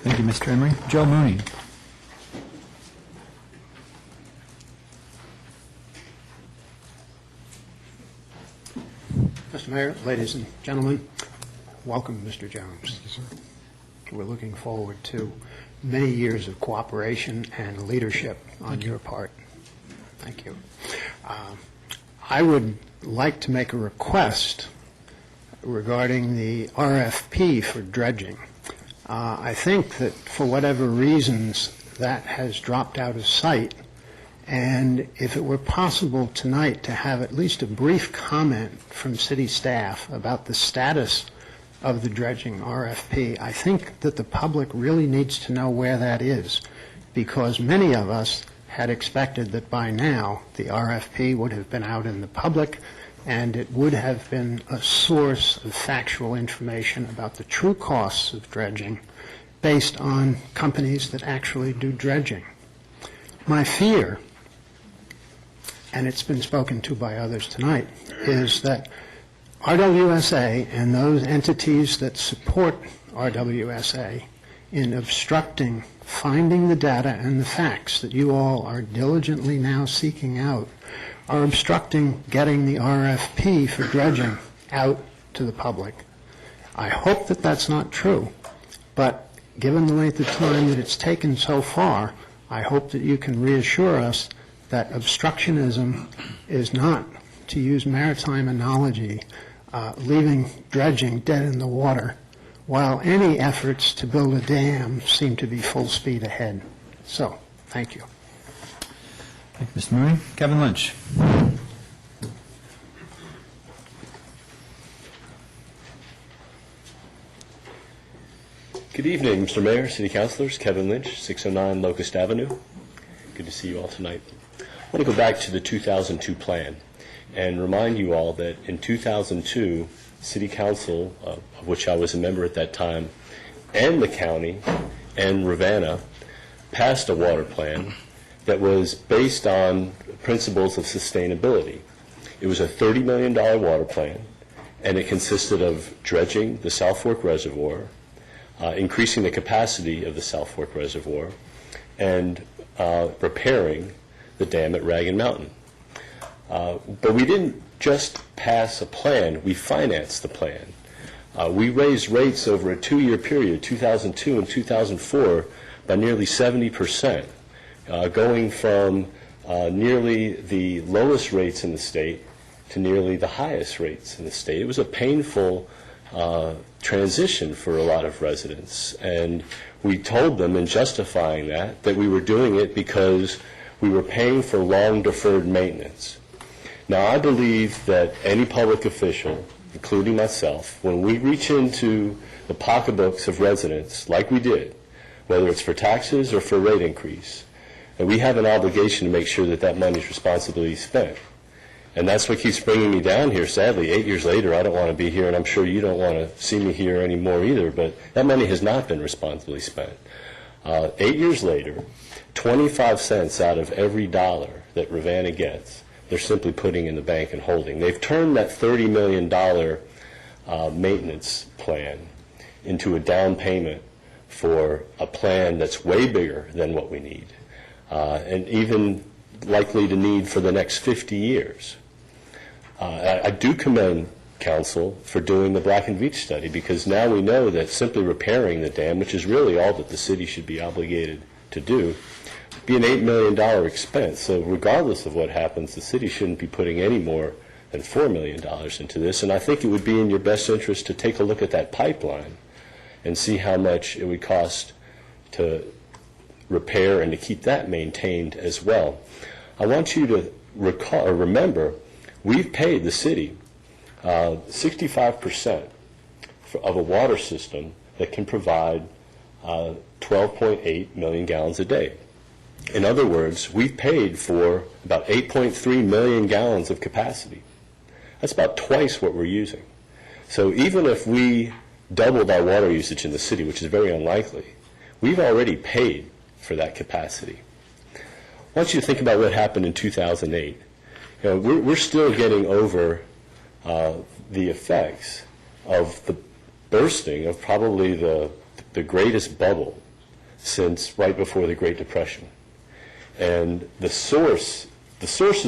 Thank you, Mr. Emery. Joe Mooney. Mr. Mayor, ladies and gentlemen, welcome, Mr. Jones. Thank you, sir. We're looking forward to many years of cooperation and leadership on your part. Thank you. I would like to make a request regarding the RFP for dredging. I think that for whatever reasons that has dropped out of sight, and if it were possible tonight to have at least a brief comment from city staff about the status of the dredging RFP, I think that the public really needs to know where that is, because many of us had expected that by now the RFP would have been out in the public and it would have been a source of factual information about the true costs of dredging based on companies that actually do dredging. My fear, and it's been spoken to by others tonight, is that RWSA and those entities that support RWSA in obstructing finding the data and the facts that you all are diligently now seeking out are obstructing getting the RFP for dredging out to the public. I hope that that's not true, but given the length of time that it's taken so far, I hope that you can reassure us that obstructionism is not, to use maritime analogy, leaving dredging dead in the water, while any efforts to build a dam seem to be full speed ahead. So, thank you. Thank you, Mr. Mooney. Kevin Lynch. Good evening, Mr. Mayor, City Councilors. Kevin Lynch, 609 Locust Avenue. Good to see you all tonight. I want to go back to the 2002 plan and remind you all that in 2002, City Council, of which I was a member at that time, and the county and Ravenna passed a water plan that was based on principles of sustainability. It was a $30 million water plan, and it consisted of dredging the South Fork Reservoir, increasing the capacity of the South Fork Reservoir, and repairing the dam at Ragged Mountain. But we didn't just pass a plan, we financed the plan. We raised rates over a 2-year period, 2002 and 2004, by nearly 70%, going from nearly the lowest rates in the state to nearly the highest rates in the state. It was a painful transition for a lot of residents, and we told them in justifying that we were doing it because we were paying for long deferred maintenance. Now, I believe that any public official, including myself, when we reach into the pocketbooks of residents like we did, whether it's for taxes or for rate increase, and we have an obligation to make sure that that money is responsibly spent. And that's what keeps bringing me down here. Sadly, 8 years later, I don't want to be here, and I'm sure you don't want to see me here anymore either, but that money has not been responsibly spent. 8 years later, 25 cents out of every dollar that Ravenna gets, they're simply putting in the bank and holding. They've turned that $30 million maintenance plan into a down payment for a plan that's way bigger than what we need, and even likely to need for the next 50 years. I do commend Council for doing the Black and Veatch study, because now we know that simply repairing the dam, which is really all that the city should be obligated to do, would be an $8 million expense. So regardless of what happens, the city shouldn't be putting any more than $4 million into this. And I think it would be in your best interest to take a look at that pipeline and see how much it would cost to repair and to keep that maintained as well. I want you to recall or remember, we've paid the city 65% of a water system that can provide 12.8 million gallons a day. In other words, we've paid for about 8.3 million gallons of capacity. That's about twice what we're using. So even if we doubled our water usage in the city, which is very unlikely, we've already paid for that capacity. I want you to think about what happened in 2008. You know, we're still getting over the effects of the bursting of probably the greatest bubble since right before the Great Depression. And the sources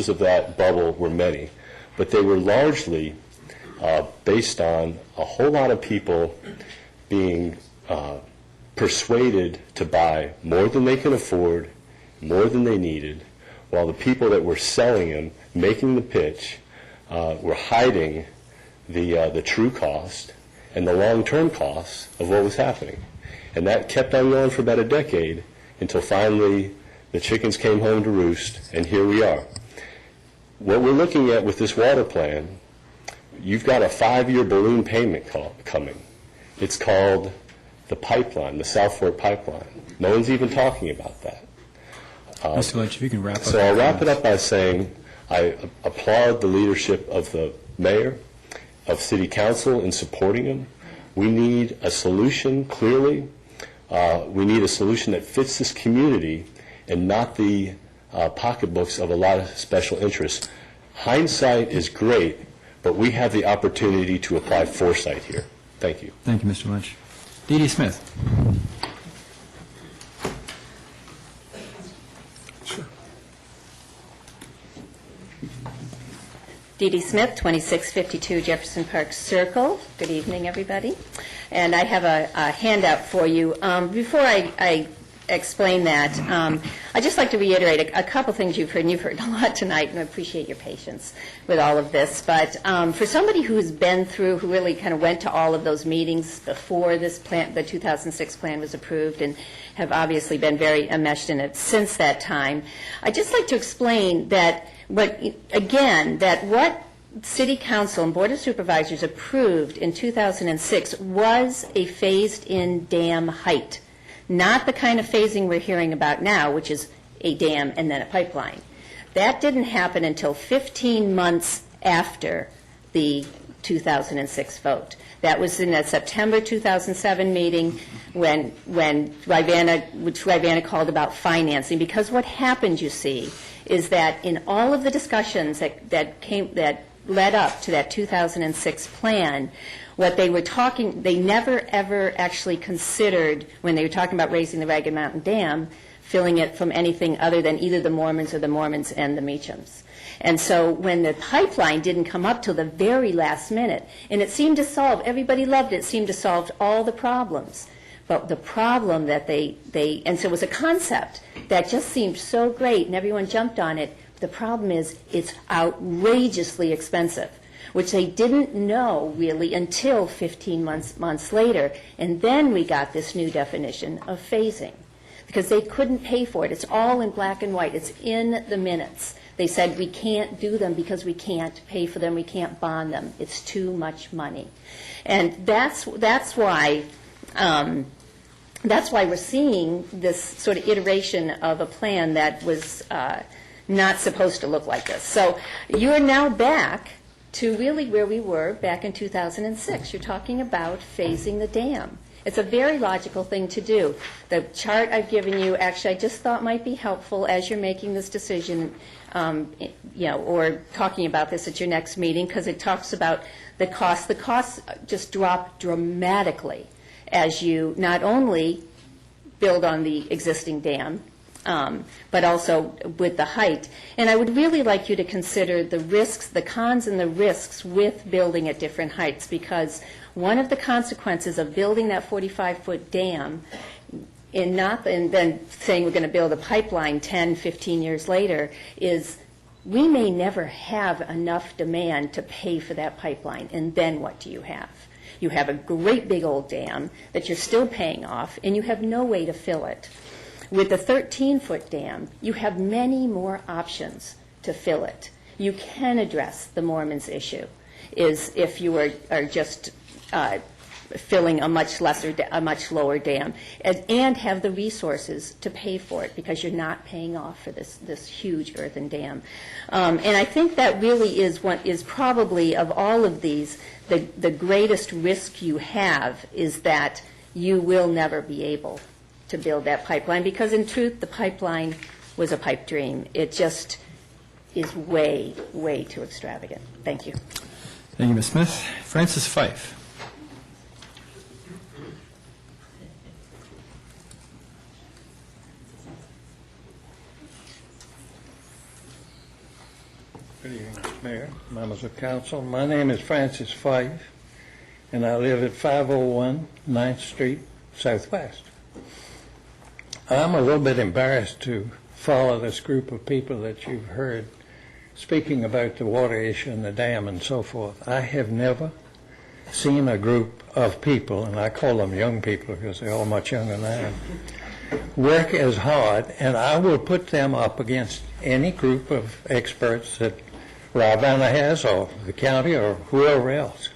of that bubble were many, but they were largely based on a whole lot of people being persuaded to buy more than they could afford, more than they needed, while the people that were selling them, making the pitch, were hiding the true cost and the long-term costs of what was happening. And that kept on going for about a decade until finally the chickens came home to roost, and here we are. What we're looking at with this water plan, you've got a 5-year balloon payment coming. It's called the pipeline, the South Fork pipeline. No one's even talking about that. Mr. Lynch, if you can wrap up. So I'll wrap it up by saying I applaud the leadership of the mayor, of city council in supporting him. We need a solution, clearly. We need a solution that fits this community and not the pocketbooks of a lot of special interests. Hindsight is great, but we have the opportunity to apply foresight here. Thank you. Thank you, Mr. Lynch. Dee Dee Smith. Dee Dee Smith, 2652 Jefferson Park Circle. Good evening, everybody. And I have a handout for you. Before I explain that. I'd just like to reiterate a couple things you've heard, and you've heard a lot tonight, and I appreciate your patience with all of this. But for somebody who's been through, who really kind of went to all of those meetings before this plan, the 2006 plan was approved, and have obviously been very enmeshed in it since that time, I'd just like to explain that what City Council and Board of Supervisors approved in 2006 was a phased-in dam height, not the kind of phasing we're hearing about now, which is a dam and then a pipeline. That didn't happen until 15 months after the 2006 vote. That was in that September 2007 meeting when Rivanna called about financing. Because what happened, you see, is that in all of the discussions that led up to that 2006 plan, what they were talking, they never ever actually considered, when they were talking about raising the Ragged Mountain Dam, filling it from anything other than either the Mormons or the Mormons and the Meachams. And so when the pipeline didn't come up till the very last minute, and it seemed to solve, everybody loved it, it seemed to solve all the problems. But the problem that and so it was a concept that just seemed so great and everyone jumped on it. The problem is it's outrageously expensive, which they didn't know really until 15 months later. And then we got this new definition of phasing, because they couldn't pay for it. It's all in black and white. It's in the minutes. They said we can't do them because we can't pay for them. We can't bond them. It's too much money. And that's why we're seeing this sort of iteration of a plan that was not supposed to look like this. So you're now back to really where we were back in 2006. You're talking about phasing the dam. It's a very logical thing to do. The chart I've given you, actually, I just thought might be helpful as you're making this decision, or talking about this at your next meeting, because it talks about the costs. The costs just drop dramatically as you not only build on the existing dam, but also with the height. And I would really like you to consider the risks, the cons and the risks with building at different heights, because one of the consequences of building that 45-foot dam and then saying we're going to build a pipeline 10, 15 years later is we may never have enough demand to pay for that pipeline. And then what do you have? You have a great big old dam that you're still paying off, and you have no way to fill it. With the 13-foot dam, you have many more options to fill it. You can address the Mormons issue, is if you are just filling a much lower dam, and have the resources to pay for it, because you're not paying off for this huge earthen dam. And I think that really is what is probably, of all of these, the greatest risk you have is that you will never be able to build that pipeline, because in truth, the pipeline was a pipe dream. It just is way, way too extravagant. Thank you. Thank you, Ms. Smith. Francis Fife. Good evening, Mr. Mayor, members of council. My name is Francis Fife, and I live at 501 9th Street Southwest. I'm a little bit embarrassed to follow this group of people that you've heard speaking about the water issue and the dam and so forth. I have never seen a group of people, and I call them young people because they're all much younger than I am, work as hard, and I will put them up against any group of experts that Ravenna has, or the county, or whoever else.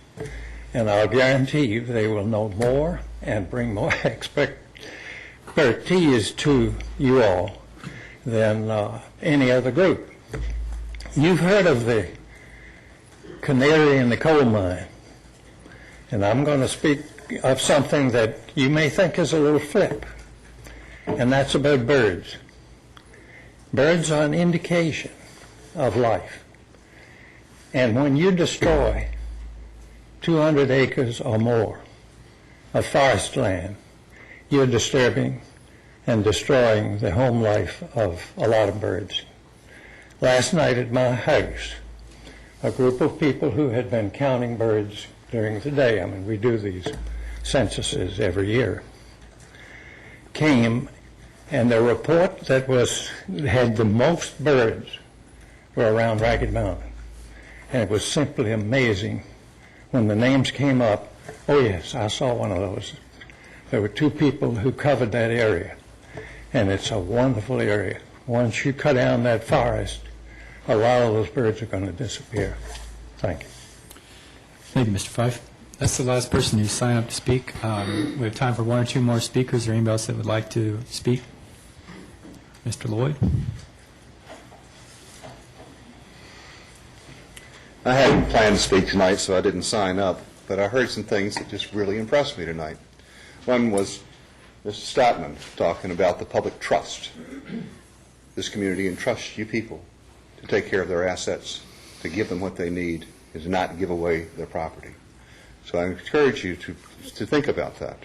And I'll guarantee you they will know more and bring more expertise to you all than any other group. You've heard of the canary in the coal mine, and I'm going to speak of something that you may think is a little flip, and that's about birds. Birds are an indication of life, and when you destroy 200 acres or more of forest land, you're disturbing and destroying the home life of a lot of birds. Last night at my house, a group of people who had been counting birds during the day, I mean, we do these censuses every year, came And the report that had the most birds were around Ragged Mountain. And it was simply amazing when the names came up. Oh yes, I saw one of those. There were 2 people who covered that area. And it's a wonderful area. Once you cut down that forest, a lot of those birds are going to disappear. Thank you. Thank you, Mr. Fife. That's the last person who signed up to speak. We have time for 1 or 2 more speakers. Is there anybody else that would like to speak? Mr. Lloyd? I hadn't planned to speak tonight, so I didn't sign up, but I heard some things that just really impressed me tonight. One was Mr. Statman talking about the public trust. This community entrusts you people to take care of their assets, to give them what they need, and to not give away their property. So I encourage you to think about that.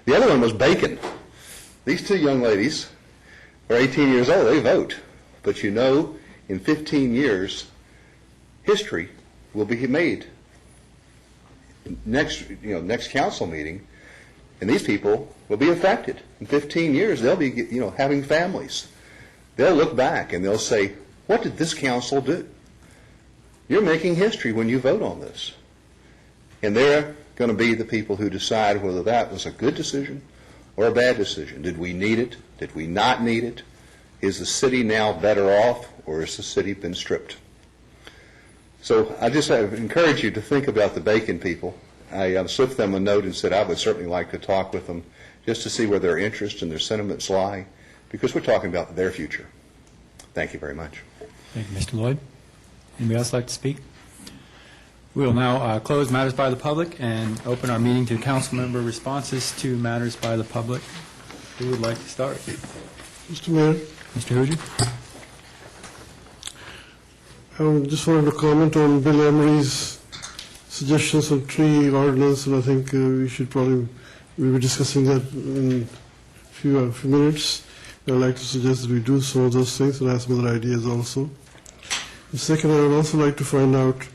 The other one was bacon. These 2 young ladies are 18 years old. They vote. But you know, in 15 years, history will be made. Next council meeting, and these people will be affected. In 15 years, they'll be, having families. They'll look back and they'll say, what did this council do? You're making history when you vote on this. And they're going to be the people who decide whether that was a good decision or a bad decision. Did we need it? Did we not need it? Is the city now better off, or has the city been stripped? So I just encourage you to think about the bacon people. I slipped them a note and said I would certainly like to talk with them just to see where their interests and their sentiments lie, because we're talking about their future. Thank you very much. Thank you, Mr. Lloyd. Anybody else like to speak? We will now close matters by the public and open our meeting to council member responses to matters by the public. Who would like to start? Mr. Mayor. Mr. Huji. I just wanted to comment on Bill Emery's suggestions on tree ordinance, and I think we should probably be discussing that in a few minutes. I'd like to suggest that we do some of those things and ask some other ideas also. And second, I would also like to find out,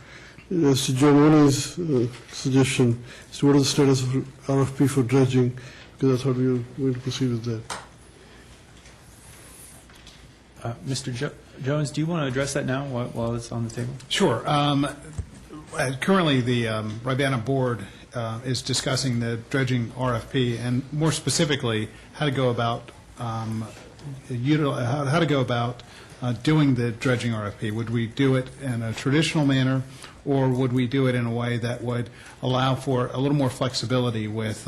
as to John Mooney's suggestion, as to what is the status of RFP for dredging, because I thought we were going to proceed with that. Mr. Jones, do you want to address that now while it's on the table? Sure. Currently, the Ribana board is discussing the dredging RFP, and more specifically, how to go about doing the dredging RFP. Would we do it in a traditional manner, or would we do it in a way that would allow for a little more flexibility with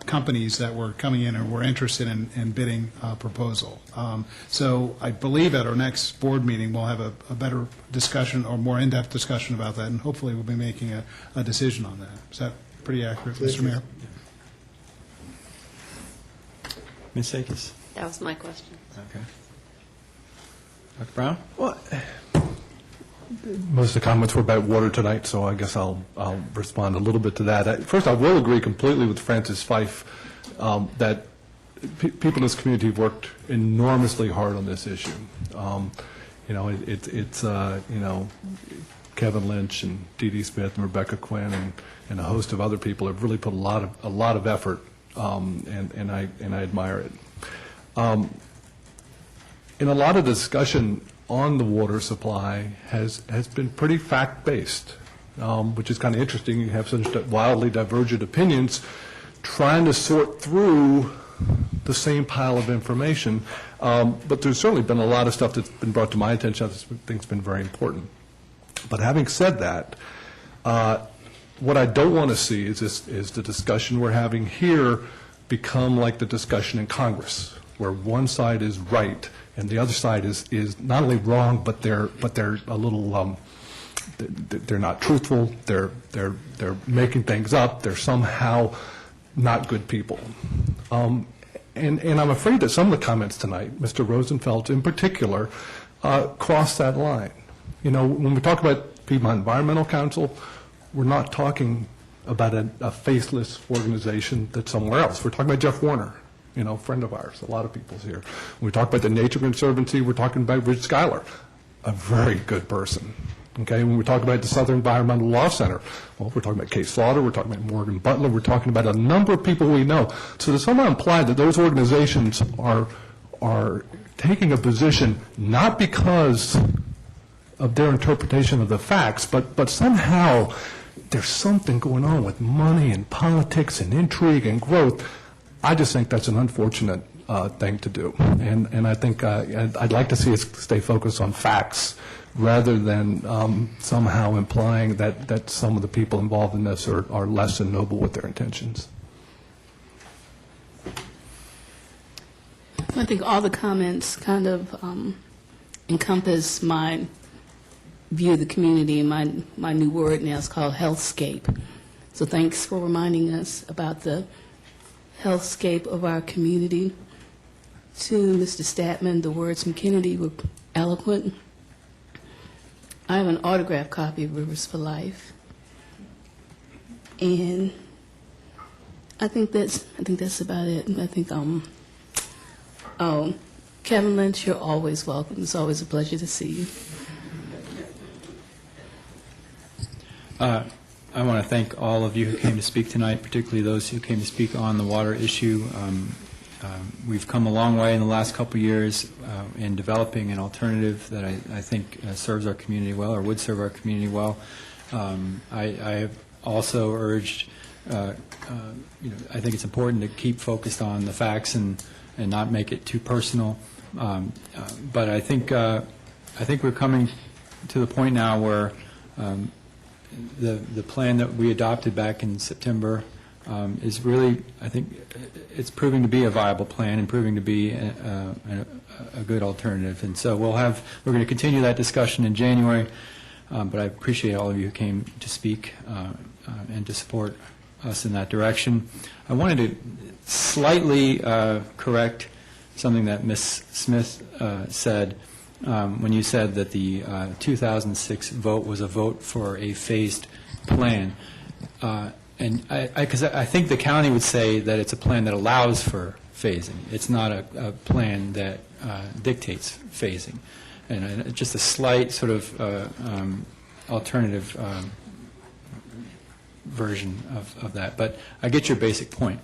companies that were coming in or were interested in bidding a proposal? So I believe at our next board meeting we'll have a better discussion or more in-depth discussion about that, and hopefully we'll be making a decision on that. Is that pretty accurate, Mr. Mayor? Ms. Sakis. That was my question. Okay. Dr. Brown? Well, most of the comments were about water tonight, so I guess I'll respond a little bit to that. First, I will agree completely with Francis Fife that people in this community have worked enormously hard on this issue. It's Kevin Lynch and Dee Dee Smith and Rebecca Quinn and a host of other people have really put a lot of effort, and I admire it. And a lot of discussion on the water supply has been pretty fact-based, which is kind of interesting. You have such wildly divergent opinions trying to sort through the same pile of information. But there's certainly been a lot of stuff that's been brought to my attention that I think has been very important. But having said that, what I don't want to see is the discussion we're having here become like the discussion in Congress, where one side is right and the other side is not only wrong, but they're a little they're not truthful. They're making things up. They're somehow not good people. And I'm afraid that some of the comments tonight, Mr. Rosenfeld in particular, cross that line. When we talk about Piedmont Environmental Council, we're not talking about a faceless organization that's somewhere else. We're talking about Jeff Warner, friend of ours. A lot of people's here. When we talk about the Nature Conservancy, we're talking about Rich Schuyler, a very good person. Okay, when we talk about the Southern Environmental Law Center, well, we're talking about Kay Slaughter, we're talking about Morgan Butler, we're talking about a number of people we know. So to somehow imply that those organizations are taking a position not because of their interpretation of the facts, but somehow there's something going on with money and politics and intrigue and growth. I just think that's an unfortunate thing to do. And I think I'd like to see us stay focused on facts rather than somehow implying that some of the people involved in this are less than noble with their intentions. I think all the comments kind of encompass my view of the community, and my new word now is called healthscape. So thanks for reminding us about the healthscape of our community. To Mr. Statman, the words from Kennedy were eloquent. I have an autographed copy of Rivers for Life, and I think that's about it. I think Kevin Lynch, you're always welcome. It's always a pleasure to see you. I want to thank all of you who came to speak tonight, particularly those who came to speak on the water issue. We've come a long way in the last couple of years in developing an alternative that I think serves our community well, or would serve our community well. I have also urged, I think it's important to keep focused on the facts and not make it too personal. But I think we're coming to the point now where the plan that we adopted back in September is really, I think, it's proving to be a viable plan and proving to be a good alternative. And so we're going to continue that discussion in January. But I appreciate all of you who came to speak and to support us in that direction. I wanted to slightly correct something that Ms. Smith said when you said that the 2006 vote was a vote for a phased plan. And because I think the county would say that it's a plan that allows for phasing. It's not a plan that dictates phasing. And just a slight sort of alternative version of that. But I get your basic point.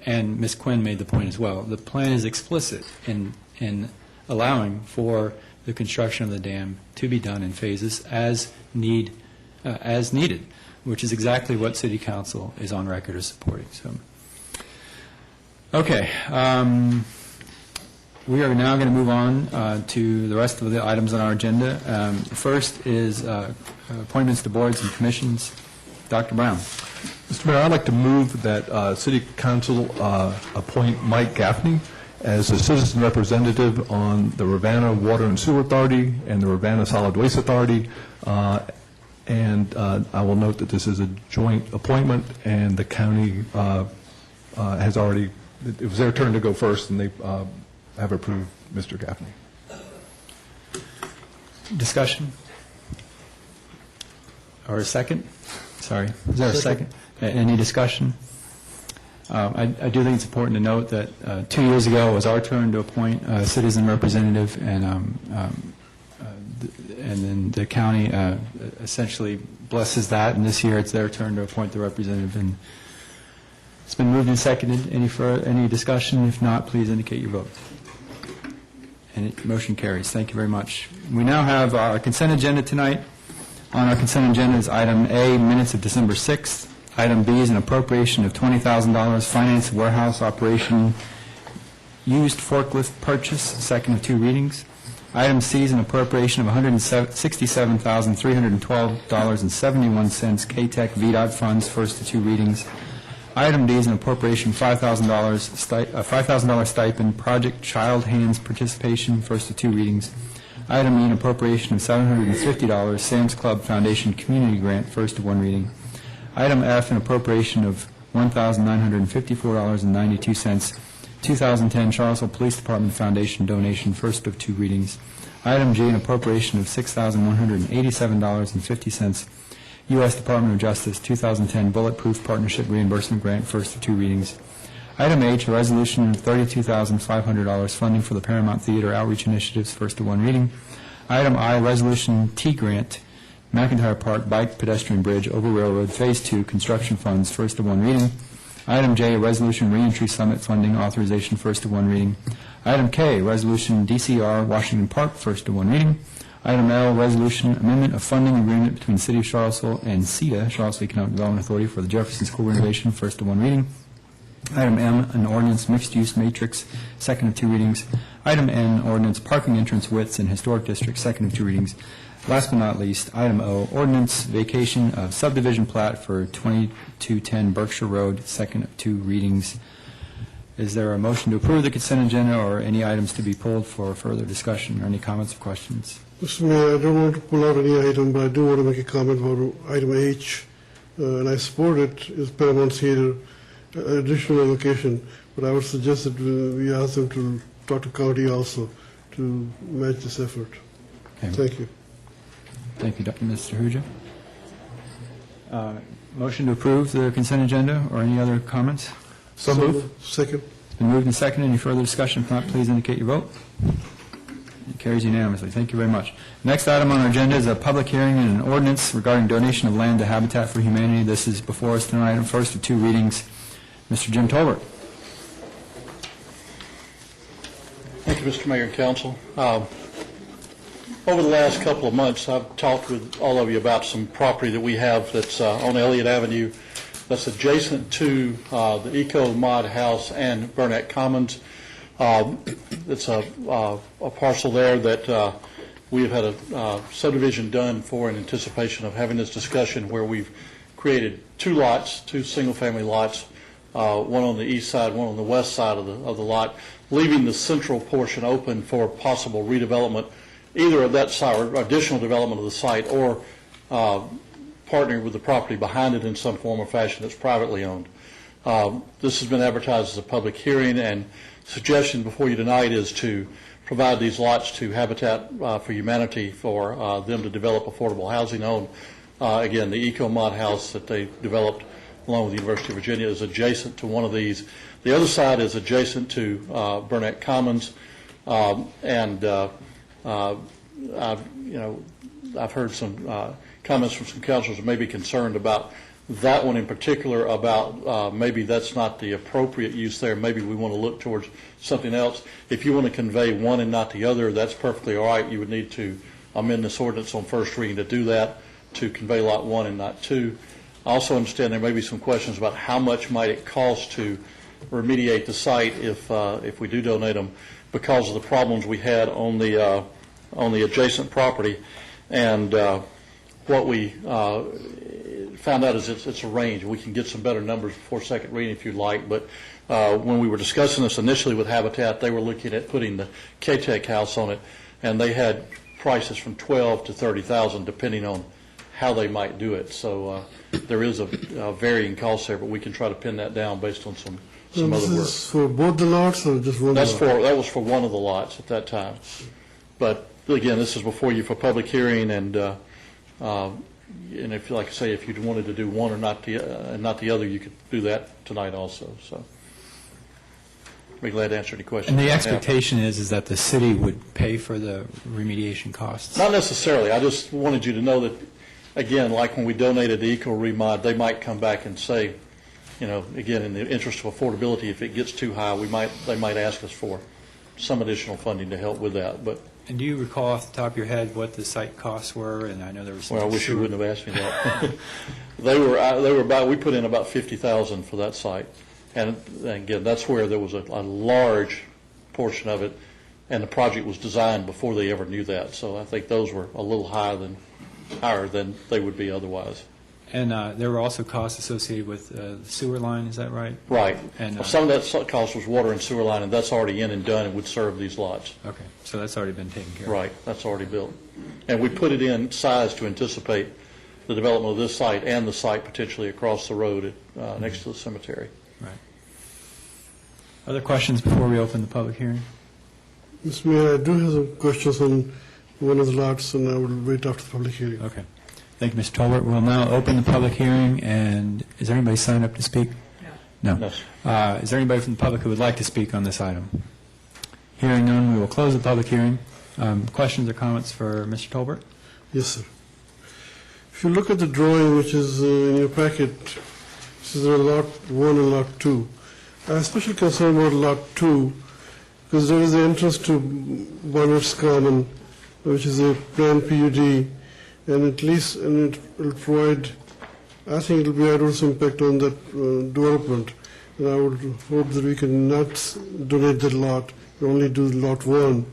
And Ms. Quinn made the point as well. The plan is explicit in allowing for the construction of the dam to be done in phases as needed, which is exactly what City Council is on record as supporting. So, okay. We are now going to move on to the rest of the items on our agenda. First is appointments to boards and commissions. Dr. Brown. Mr. Mayor, I'd like to move that City Council appoint Mike Gaffney as a citizen representative on the Ravenna Water and Sewer Authority and the Ravenna Solid Waste Authority. And I will note that this is a joint appointment, and the county has already, it was their turn to go first, and they have approved Mr. Gaffney. Discussion? Or a second? Sorry. Is there a second? Any discussion? I do think it's important to note that 2 years ago it was our turn to appoint a citizen representative, and then the county essentially blesses that, and this year it's their turn to appoint the representative. And it's been moved and seconded. Any discussion? If not, please indicate your vote. And motion carries. Thank you very much. We now have our consent agenda tonight. On our consent agenda is item A, minutes of December 6th. Item B is an appropriation of $20,000, finance warehouse operation, used forklift purchase, second of two readings. Item C is an appropriation of $167,312.71 K-Tech VDOT funds, first of two readings. Item D is an appropriation of $5,000 stipend, Project Child Hands participation, first of two readings. Item E, an appropriation of $750 Sam's Club Foundation Community Grant, first of one reading. Item F, an appropriation of $1,954.92 2010 Charlottesville Police Department Foundation donation, first of two readings. Item G, an appropriation of $6,187.50 U.S. Department of Justice 2010 Bulletproof Partnership Reimbursement Grant, first of two readings. Item H, a resolution of $32,500 funding for the Paramount Theater Outreach Initiatives, first of one reading. Item I, resolution T grant McIntyre Park Bike Pedestrian Bridge over Railroad Phase 2 Construction Funds, first of one reading. Item J, Resolution Reentry Summit Funding Authorization, first of one reading. Item K, Resolution DCR Washington Park, first of one reading. Item L, Resolution Amendment of Funding Agreement between City of Charlottesville and CEDA, Charlottesville Economic Development Authority, for the Jefferson School renovation, first of one reading. Item M, an ordinance mixed-use matrix, second of two readings. Item N, ordinance parking entrance widths in historic districts, second of two readings. Last but not least, item O, ordinance vacation of subdivision plat for 2210 Berkshire Road, second of two readings. Is there a motion to approve the consent agenda or any items to be pulled for further discussion or any comments or questions? Mr. Mayor, I don't want to pull out any item, but I do want to make a comment about item H, and I support it, is Paramount Theater additional allocation, but I would suggest that we ask them to talk to county also to match this effort. Okay. Thank you. Thank you, Mr. Huja. Motion to approve the consent agenda or any other comments? So moved. Second. It's been moved and seconded. Any further discussion? If not, please indicate your vote. It carries unanimously. Thank you very much. Next item on our agenda is a public hearing and an ordinance regarding donation of land to Habitat for Humanity. This is before us tonight, first of two readings. Mr. Jim Tolbert. Thank you, Mr. Mayor and Council. Over the last couple of months, I've talked with all of you about some property that we have that's on Elliott Avenue that's adjacent to the Eco Mod House and Burnett Commons. It's a parcel there that we have had a subdivision done for in anticipation of having this discussion, where we've created two lots, two single-family lots, one on the east side, one on the west side of the lot, leaving the central portion open for possible redevelopment, either of that site or additional development of the site, or partnering with the property behind it in some form or fashion that's privately owned. This has been advertised as a public hearing, and suggestion before you tonight is to provide these lots to Habitat for Humanity for them to develop affordable housing on. Again, the Eco Mod House that they developed along with the University of Virginia is adjacent to one of these. The other side is adjacent to Burnett Commons, and I've heard some comments from some councilors who may be concerned about that one in particular, about maybe that's not the appropriate use there. Maybe we want to look towards something else. If you want to convey one and not the other, that's perfectly all right. You would need to amend this ordinance on first reading to do that, to convey lot 1 and not 2. I also understand there may be some questions about how much might it cost to remediate the site if we do donate them, because of the problems we had on the adjacent property. And what we found out is it's a range. We can get some better numbers before second reading if you'd like, but when we were discussing this initially with Habitat, they were looking at putting the K-Tech house on it, and they had prices from $12,000 to $30,000 depending on how they might do it. So there is a varying cost there, but we can try to pin that down based on some other work. This is for both the lots or just one lot? That was for one of the lots at that time. But again, this is before you for public hearing, and if, like I say, if you wanted to do one or not the other, you could do that tonight also. So be glad to answer any questions. And the expectation is that the city would pay for the remediation costs? Not necessarily. I just wanted you to know that, again, like when we donated the Eco Remod, they might come back and say, again, in the interest of affordability, if it gets too high, they might ask us for some additional funding to help with that. And do you recall off the top of your head what the site costs were? And I know there was some. Well, I wish you wouldn't have asked me that. They were about. We put in about $50,000 for that site, and again, that's where there was a large portion of it, and the project was designed before they ever knew that. So I think those were a little higher than they would be otherwise. And there were also costs associated with the sewer line, is that right? Right. And some of that cost was water and sewer line, and that's already in and done and would serve these lots. Okay, so that's already been taken care of. Right, that's already built. And we put it in size to anticipate the development of this site and the site potentially across the road next to the cemetery. Right. Other questions before we open the public hearing? Mr. Mayor, I do have some questions on one of the lots, and I will wait after the public hearing. Okay. Thank you, Mr. Tolbert. We'll now open the public hearing, and is there anybody signed up to speak? No. No. Is there anybody from the public who would like to speak on this item? Hearing none, we will close the public hearing. Questions or comments for Mr. Tolbert? Yes, sir. if you look at the drawing which is in your packet, this is lot 1 and lot 2. I have special concern about lot 2 because there is the entrance to Bonnet's Common, which is a planned PUD, and it will provide, I think it will be adverse impact on that development. And I would hope that we can not donate that lot, only do lot 1,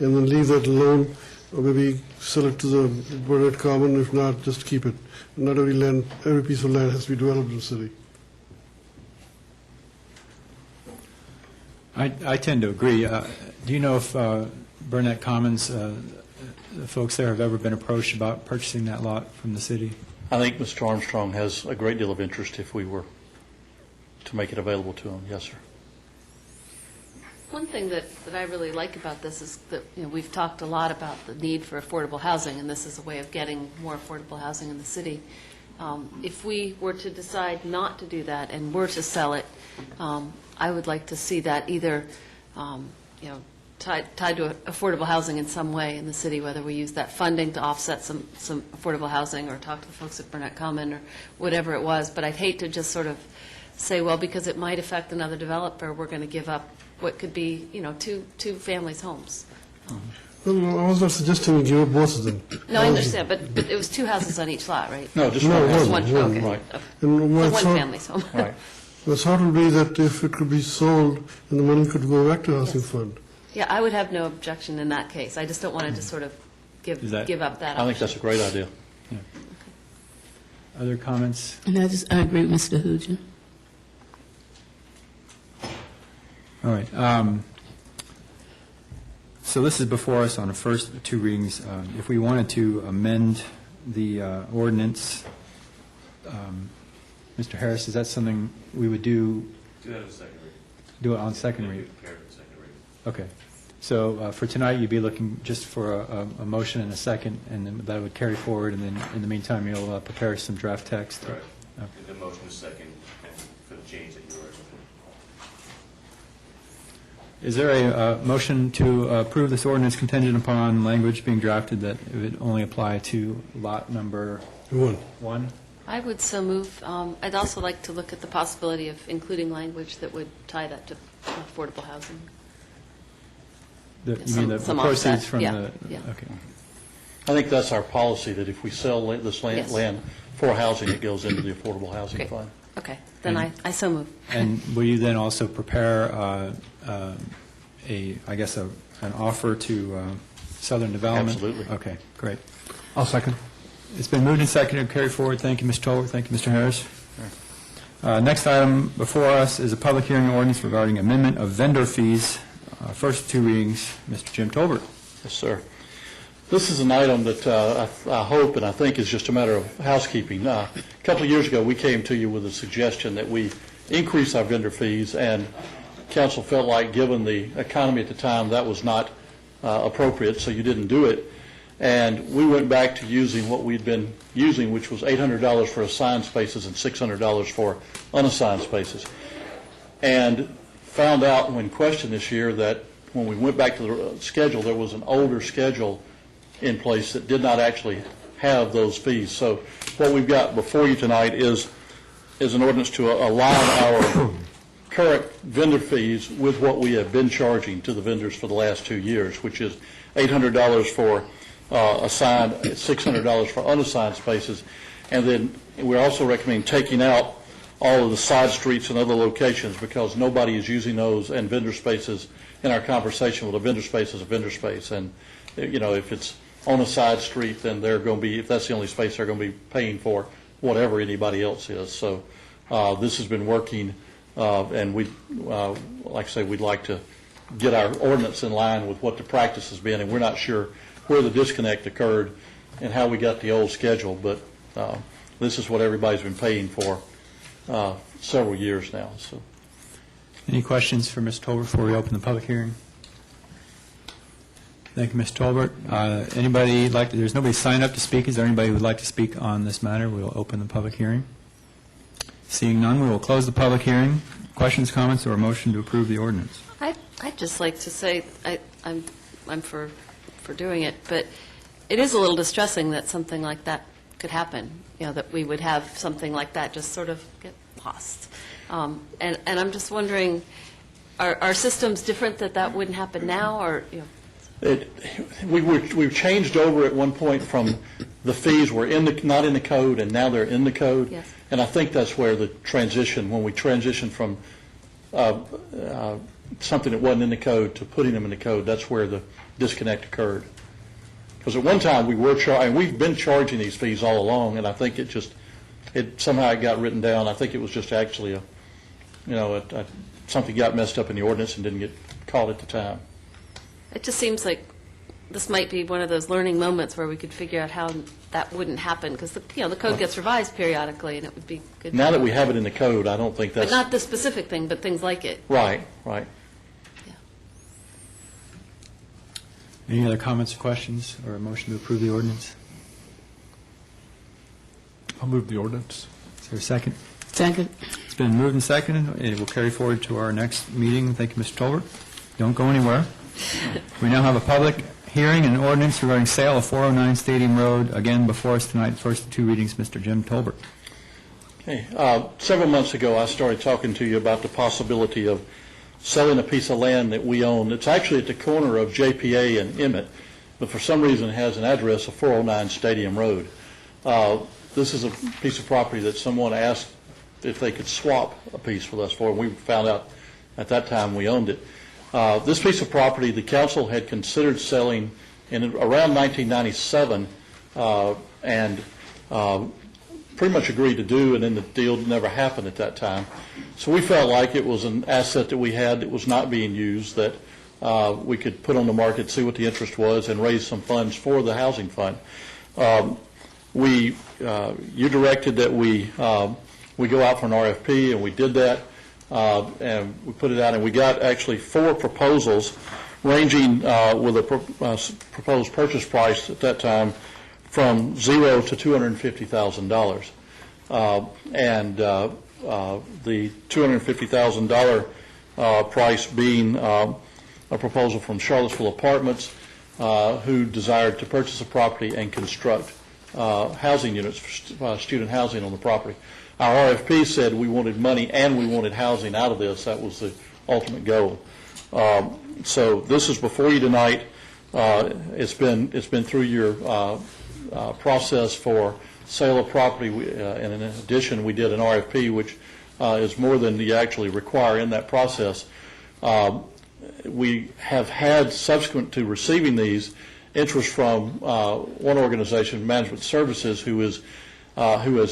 and then leave that alone, or maybe sell it to the Burnett Common. If not, just keep it. Not every piece of land has to be developed in the city. I tend to agree. Do you know if Burnett Commons, the folks there have ever been approached about purchasing that lot from the city? I think Mr. Armstrong has a great deal of interest if we were to make it available to him. Yes, sir. One thing that I really like about this is that, we've talked a lot about the need for affordable housing, and this is a way of getting more affordable housing in the city. If we were to decide not to do that and were to sell it, I would like to see that either, tied to affordable housing in some way in the city, whether we use that funding to offset some affordable housing or talk to the folks at Burnett Common or whatever it was. But I'd hate to just sort of say, well, because it might affect another developer, we're going to give up what could be, two families' homes. Well, I was not suggesting we give up both of them. No, I understand, but it was 2 houses on each lot, right? No, just one. one. Okay. Right. And So one family's home. Right. The thought would be that if it could be sold, and the money could go back to housing fund. Yeah, I would have no objection in that case. I just don't want to just sort of give up that option. I think that's a great idea. Yeah. Other comments? And I agree with Mr. Hujan. All right. So this is before us on the first 2 readings. If we wanted to amend the ordinance, Mr. Harris, is that something we would do? Do that on second reading. Do it on second reading? Okay. So for tonight, you'd be looking just for a motion and a second, and then that would carry forward, and then in the meantime, you'll prepare some draft text? Right. Okay. The motion is second and for the change that you were. Is there a motion to approve this ordinance contingent upon language being drafted that it would only apply to lot number 1? I would so move. I'd also like to look at the possibility of including language that would tie that to affordable housing. You mean the proceeds from the... Yeah. Okay. I think that's our policy, that if we sell this land for housing, it goes into the affordable housing Great. fund. Okay, then I so move. And will you then also prepare an offer to Southern Development? Absolutely. Okay, great. I'll second. It's been moved and seconded to carry forward. Thank you, Mr. Tolbert. Thank you, Mr. Harris. Next item before us is a public hearing ordinance regarding amendment of vendor fees. First 2 readings, Mr. Jim Tolbert. Yes, sir. This is an item that I hope and I think is just a matter of housekeeping. A couple of years ago, we came to you with a suggestion that we increase our vendor fees, and council felt like, given the economy at the time, that was not appropriate, so you didn't do it. And we went back to using what we'd been using, which was $800 for assigned spaces and $600 for unassigned spaces. And found out when questioned this year that when we went back to the schedule, there was an older schedule in place that did not actually have those fees. So what we've got before you tonight is an ordinance to align our current vendor fees with what we have been charging to the vendors for the last 2 years, which is $800 for assigned, $600 for unassigned spaces. And then we're also recommending taking out all of the side streets and other locations because nobody is using those, and vendor spaces, in our conversation with a vendor space is a vendor space. And, if it's on a side street, then they're going to be, if that's the only space, they're going to be paying for whatever anybody else is. So this has been working, and we, like I say, we'd like to get our ordinance in line with what the practice has been, and we're not sure where the disconnect occurred and how we got the old schedule, but this is what everybody's been paying for several years now. So, any questions for Ms. Tolbert before we open the public hearing? Thank you, Ms. Tolbert. Anybody there's nobody signed up to speak. Is there anybody who would like to speak on this matter? We will open the public hearing. Seeing none, we will close the public hearing. Questions, comments, or a motion to approve the ordinance? I'd just like to say I'm for doing it, but it is a little distressing that something like that could happen, that we would have something like that just sort of get lost. And I'm just wondering, are our systems different that wouldn't happen now, or, We changed over at one point from the fees were not in the code, and now they're in the code. Yes. And I think that's where the transition, when we transitioned from something that wasn't in the code to putting them in the code, that's where the disconnect occurred. Because at one time we were and we've been charging these fees all along, and I think somehow it got written down. I think it was just actually something got messed up in the ordinance and didn't get caught at the time. it just seems like this might be one of those learning moments where we could figure out how that wouldn't happen, because the code gets revised periodically, and it would be good. Now that we have it in the code, I don't think that's... But not the specific thing, but things like it. Right. Any other comments or questions, or a motion to approve the ordinance? I'll move the ordinance. Is there a second? Second. It's been moved and seconded. It will carry forward to our next meeting. Thank you, Mr. Tolbert. Don't go anywhere. We now have a public hearing and an ordinance regarding sale of 409 Stadium Road. Again, before us tonight, first two readings, Mr. Jim Tolbert. Okay. Several months ago, I started talking to you about the possibility of selling a piece of land that we own. It's actually at the corner of JPA and Emmett, but for some reason it has an address of 409 Stadium Road. This is a piece of property that someone asked if they could swap a piece with us for, and we found out at that time we owned it. This piece of property, the council had considered selling in around 1997, and pretty much agreed to do, and then the deal never happened at that time. So we felt like it was an asset that we had that was not being used, that we could put on the market, see what the interest was, and raise some funds for the housing fund. You directed that we go out for an RFP, and we did that, and we put it out, and we got actually 4 proposals ranging with a proposed purchase price at that time from $0 to $250,000. And the $250,000 price being a proposal from Charlottesville Apartments, who desired to purchase a property and construct housing units for student housing on the property. Our RFP said we wanted money and we wanted housing out of this. That was the ultimate goal. So this is before you tonight. It's been through your process for sale of property, and in addition, we did an RFP, which is more than you actually require in that process. We have had, subsequent to receiving these, interest from one organization, Management Services, who has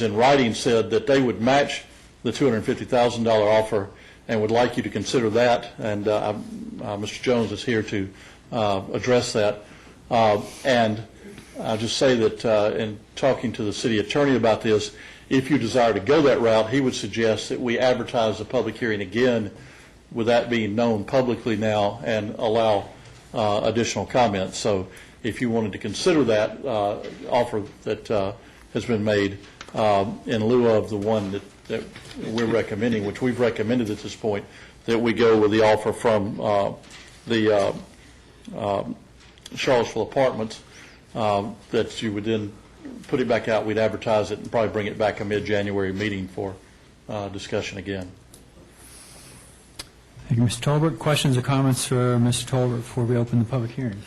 in writing said that they would match the $250,000 offer and would like you to consider that. And Mr. Jones is here to address that. And I'll just say that in talking to the city attorney about this, if you desire to go that route, he would suggest that we advertise the public hearing again with that being known publicly now and allow additional comments. So if you wanted to consider that offer that has been made in lieu of the one that we're recommending, which we've recommended at this point, that we go with the offer from the Charlottesville Apartments, that you would then put it back out, we'd advertise it, and probably bring it back a mid-January meeting for discussion again. Thank you, Mr. Tolbert. Questions or comments for Mr. Tolbert before we open the public hearing?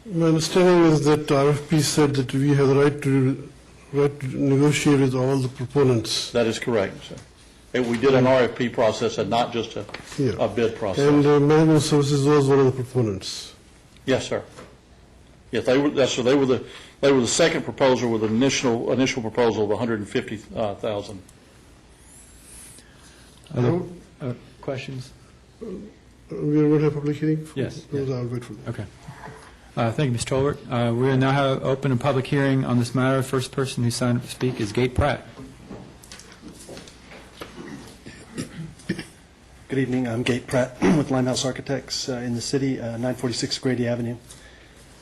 My understanding is that RFP said that we have the right to negotiate with all the proponents. That is correct, sir. We did an RFP process and not just a bid process. And Management Services was one of the proponents. Yes, sir. Yes, they were the second proposer with an initial proposal of $150,000. Other questions? We are going to have a public hearing? Yes. I'll wait for that. Okay. Thank you, Mr. Tolbert. We will now open a public hearing on this matter. The first person who signed up to speak is Gate Pratt. Good evening. I'm Gate Pratt with Limehouse Architects in the city, 946 Grady Avenue.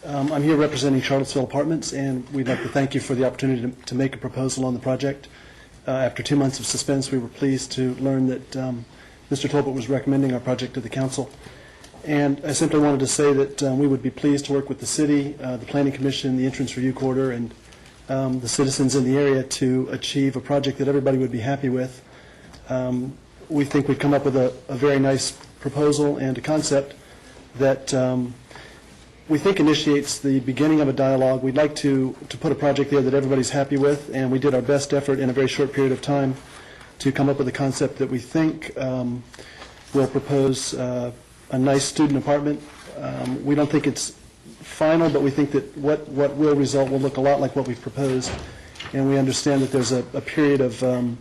I'm here representing Charlottesville Apartments, and we'd like to thank you for the opportunity to make a proposal on the project. After 2 months of suspense, we were pleased to learn that Mr. Tolbert was recommending our project to the council. And I simply wanted to say that we would be pleased to work with the city, the Planning Commission, the Entrance Review Corridor, and the citizens in the area to achieve a project that everybody would be happy with. We think we've come up with a very nice proposal and a concept that we think initiates the beginning of a dialogue. We'd like to put a project there that everybody's happy with, and we did our best effort in a very short period of time to come up with a concept that we think will propose a nice student apartment. We don't think it's final, but we think that what will result will look a lot like what we've proposed, and we understand that there's a period of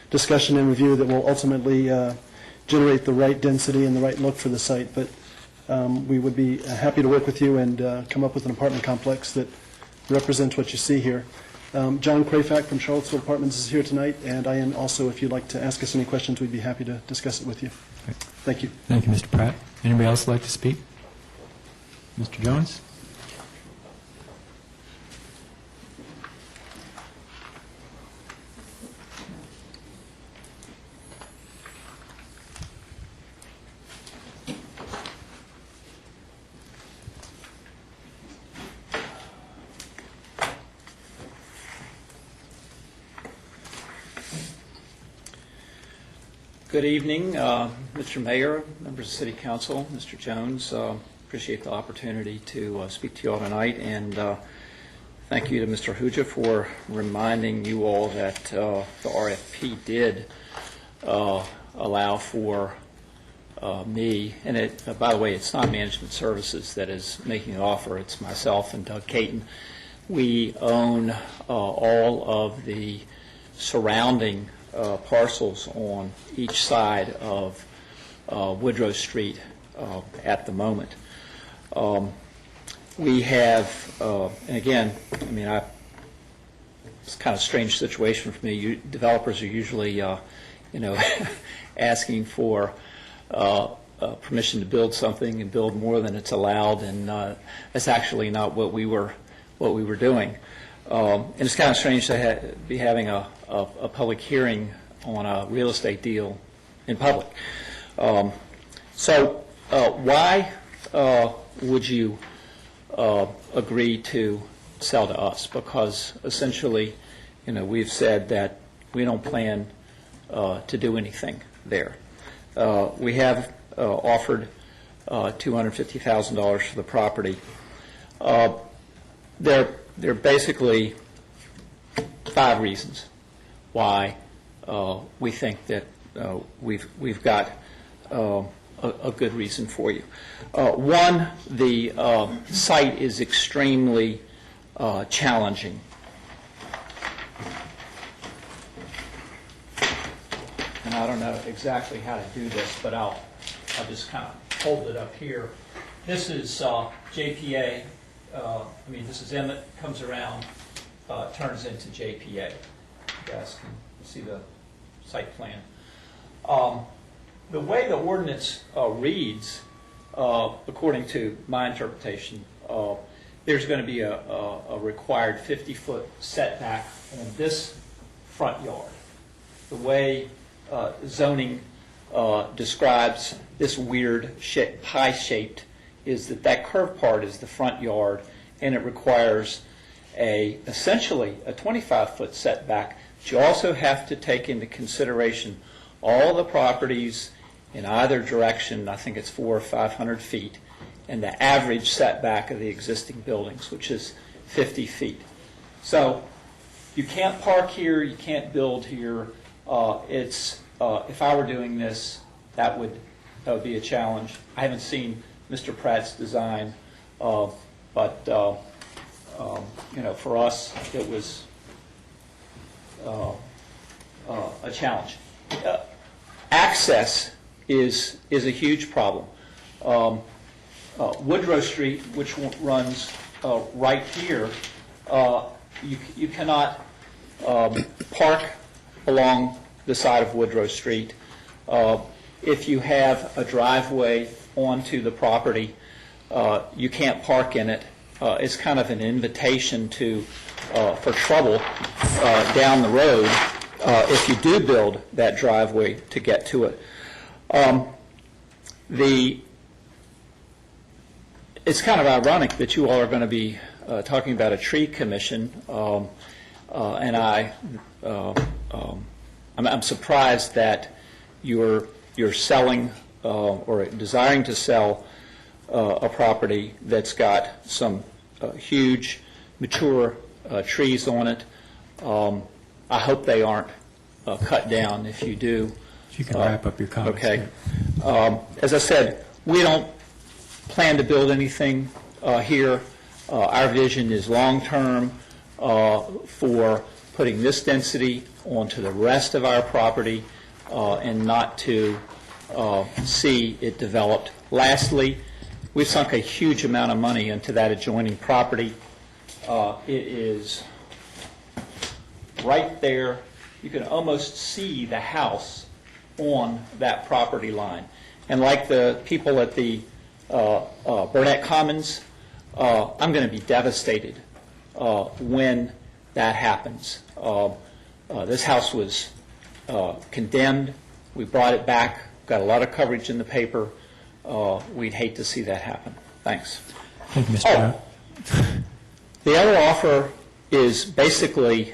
discussion and review that will ultimately generate the right density and the right look for the site. But we would be happy to work with you and come up with an apartment complex that represents what you see here. John Crayfack from Charlottesville Apartments is here tonight, and I am also, if you'd like to ask us any questions, we'd be happy to discuss it with you. Thank you. Thank you, Mr. Pratt. Anybody else like to speak? Mr. Jones? Good evening, Mr. Mayor, members of City Council, Mr. Jones. Appreciate the opportunity to speak to you all tonight, and thank you to Mr. Huja for reminding you all that the RFP did allow for me, and it, by the way, it's not Management Services that is making the offer, it's myself and Doug Caton. We own all of the surrounding parcels on each side of Woodrow Street at the moment. We have, and again, I mean, it's kind of a strange situation for me. Developers are usually, asking for permission to build something and build more than it's allowed, and that's actually not what we were doing. And it's kind of strange to be having a public hearing on a real estate deal in public. So why would you agree to sell to us? Because essentially, we've said that we don't plan to do anything there. We have offered $250,000 for the property. There are basically 5 reasons why we think that we've got a good reason for you. One, the site is extremely challenging. And I don't know exactly how to do this, but I'll just kind of hold it up here. This is JPA. This is Emmett, comes around, turns into JPA. You guys can see the site plan. The way the ordinance reads, according to my interpretation, there's going to be a required 50-foot setback on this front yard. The way zoning describes this weird pie-shaped is that curved part is the front yard, and it requires essentially a 25-foot setback. But you also have to take into consideration all the properties in either direction. I think it's 400 or 500 feet, and the average setback of the existing buildings, which is 50 feet. So you can't park here, you can't build here. If I were doing this, that would be a challenge. I haven't seen Mr. Pratt's design, but for us, it was a challenge. Access is a huge problem. Woodrow Street, which runs right here, you cannot park along the side of Woodrow Street. If you have a driveway onto the property, you can't park in it. It's kind of an invitation for trouble down the road if you do build that driveway to get to it. It's kind of ironic that you all are going to be talking about a tree commission, and I'm surprised that you're selling or desiring to sell a property that's got some huge mature trees on it. I hope they aren't cut down. If you do, If you can wrap up your comments. Okay. As I said, we don't plan to build anything here. Our vision is long-term for putting this density onto the rest of our property and not to see it developed. Lastly, we've sunk a huge amount of money into that adjoining property. It is right there. You can almost see the house on that property line. And like the people at the Burnett Commons, I'm going to be devastated when that happens. This house was condemned. We brought it back, got a lot of coverage in the paper. We'd hate to see that happen. Thanks. Thank you, Mr. Brown. The other offer is basically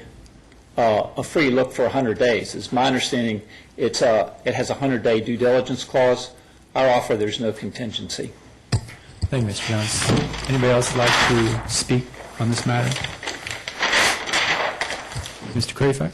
a free look for 100 days. It's my understanding it has a 100-day due diligence clause. Our offer, there's no contingency. Thank you, Mr. Jones. Anybody else like to speak on this matter? Mr. Crayford?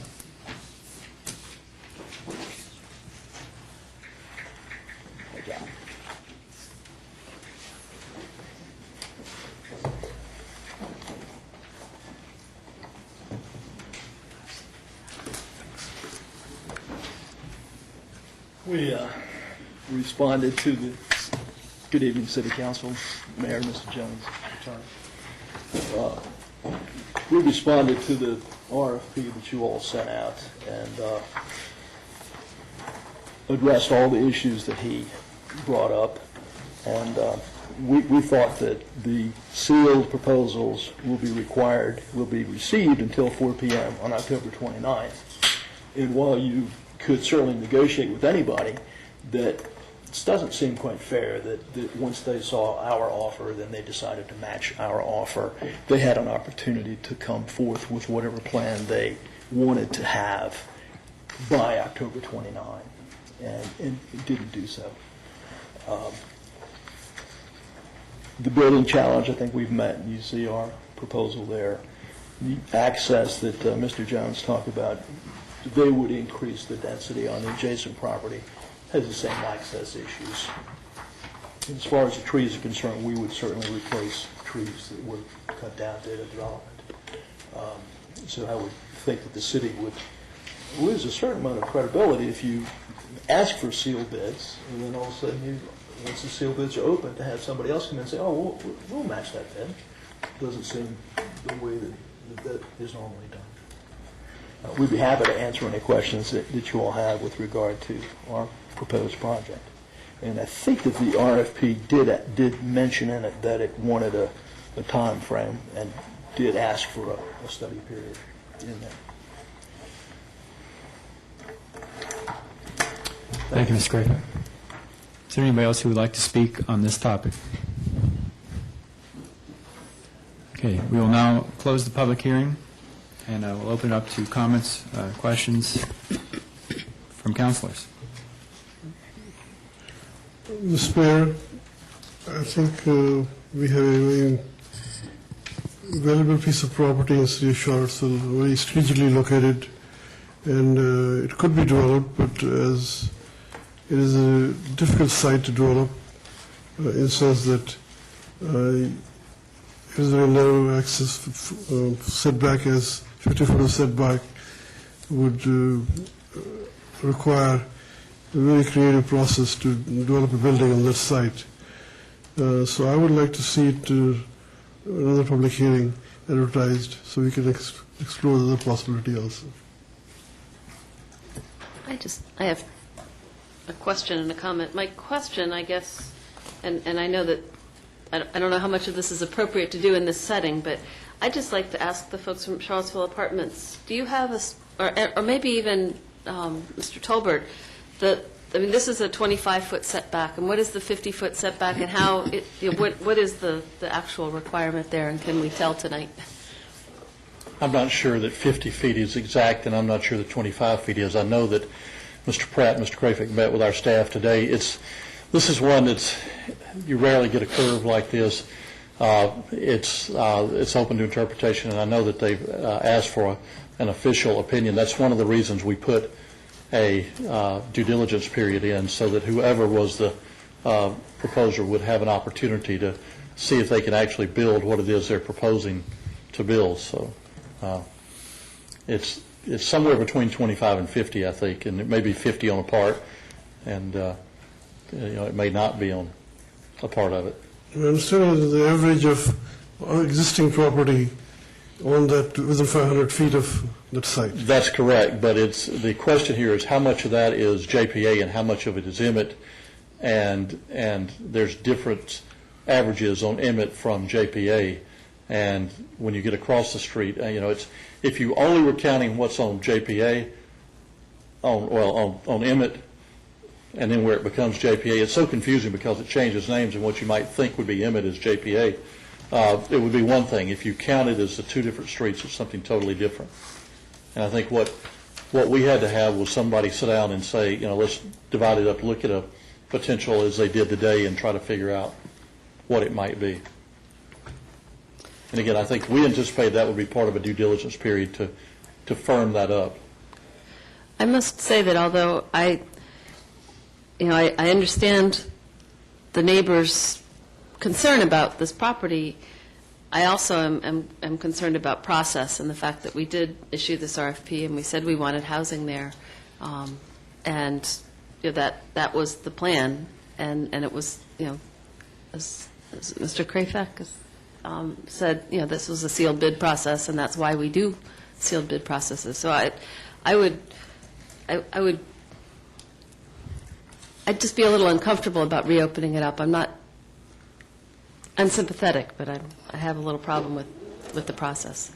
We responded to the, good evening, City Council, Mayor, Mr. Jones, Attorney. We responded to the RFP that you all sent out and addressed all the issues that he brought up. And we thought that the sealed proposals will be received until 4 p.m. on October 29th. And while you could certainly negotiate with anybody, that it doesn't seem quite fair that once they saw our offer, then they decided to match our offer. They had an opportunity to come forth with whatever plan they wanted to have by October 29, and didn't do so. The building challenge, I think we've met, and you see our proposal there. The access that Mr. Jones talked about, they would increase the density on the adjacent property, has the same access issues. As far as the trees are concerned, we would certainly replace trees that were cut down due to development. So I would think that the city would lose a certain amount of credibility if you ask for sealed bids, and then all of a sudden, once the sealed bids are open, to have somebody else come in and say, oh, we'll match that bid. Doesn't seem the way that is normally done. We'd be happy to answer any questions that you all have with regard to our proposed project. And I think that the RFP did mention in it that it wanted a time frame and did ask for a study period in there. Thank you, Mr. Crayford. Is there anybody else who would like to speak on this topic? Okay, we will now close the public hearing, and I will open it up to comments, questions from councilors. Mr. Mayor, I think we have a very valuable piece of property in the city of Charlottesville, very strategically located, and it could be developed, but as it is a difficult site to develop, in the sense that it is very narrow access, setback as 50-foot of setback would require a very creative process to develop a building on that site. So I would like to see it another public hearing advertised so we can explore the other possibility also. I have a question and a comment. My question, I guess, and I know that I don't know how much of this is appropriate to do in this setting, but I'd just like to ask the folks from Charlottesville Apartments, do you have or maybe even Mr. Tolbert, I mean, this is a 25-foot setback, and what is the 50-foot setback, and how, what is the actual requirement there, and can we tell tonight? I'm not sure that 50 feet is exact, and I'm not sure that 25 feet is. I know that Mr. Pratt and Mr. Krafik met with our staff today. This is one that's, you rarely get a curve like this. It's open to interpretation, and I know that they've asked for an official opinion. That's one of the reasons we put a due diligence period in, so that whoever was the proposer would have an opportunity to see if they can actually build what it is they're proposing to build. So it's somewhere between 25 and 50, I think, and it may be 50 on a part, and it may not be on a part of it. I understand the average of existing property on that within 500 feet of that site. That's correct, but the question here is how much of that is JPA and how much of it is Emmett, and there's different averages on Emmett from JPA, and when you get across the street, it's if you only were counting what's on JPA, on Emmett, and then where it becomes JPA, it's so confusing because it changes names, and what you might think would be Emmett is JPA. It would be one thing. If you count it as the two different streets, it's something totally different. And I think what we had to have was somebody sit down and say, let's divide it up, look at a potential as they did today, and try to figure out what it might be. And again, I think we anticipated that would be part of a due diligence period to firm that up. I must say that although I understand the neighbors' concern about this property, I also am concerned about process and the fact that we did issue this RFP and we said we wanted housing there, and that was the plan, and it was, as Mr. Krafik said, this was a sealed bid process, and that's why we do sealed bid processes. So I'd just be a little uncomfortable about reopening it up. I'm not unsympathetic, but I have a little problem with the process.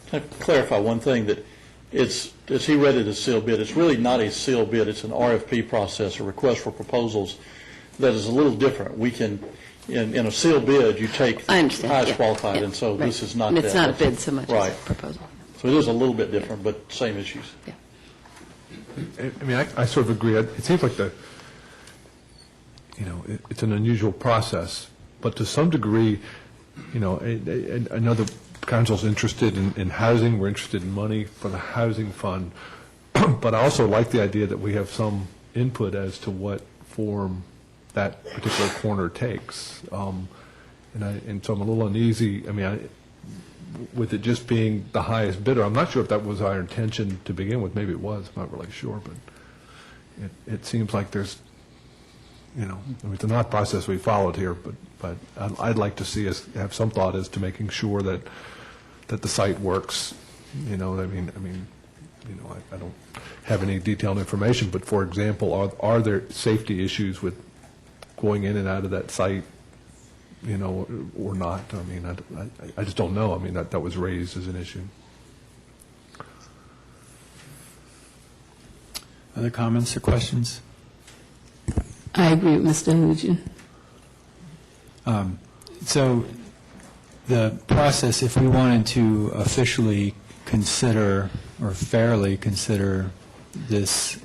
Can I clarify one thing, that as he read it as sealed bid, it's really not a sealed bid, it's an RFP process, a request for proposals, that is a little different. We can, in a sealed bid, you take the highest qualified, and so this is not that. And it's not a bid so much as a proposal. So it is a little bit different, but same issues. Yeah. I mean, I sort of agree. It seems like it's an unusual process, but to some degree, I know the council's interested in housing, we're interested in money for the housing fund, but I also like the idea that we have some input as to what form that particular corner takes. And so I'm a little uneasy, with it just being the highest bidder. I'm not sure if that was our intention to begin with. Maybe it was, I'm not really sure, but it seems like there's, it's a not process we followed here, but I'd like to see us have some thought as to making sure that the site works. I don't have any detailed information, but for example, are there safety issues with going in and out of that site, or not? I just don't know. That was raised as an issue. Other comments or questions? I agree with Mr. Nugent. So the process, if we wanted to officially consider or fairly consider this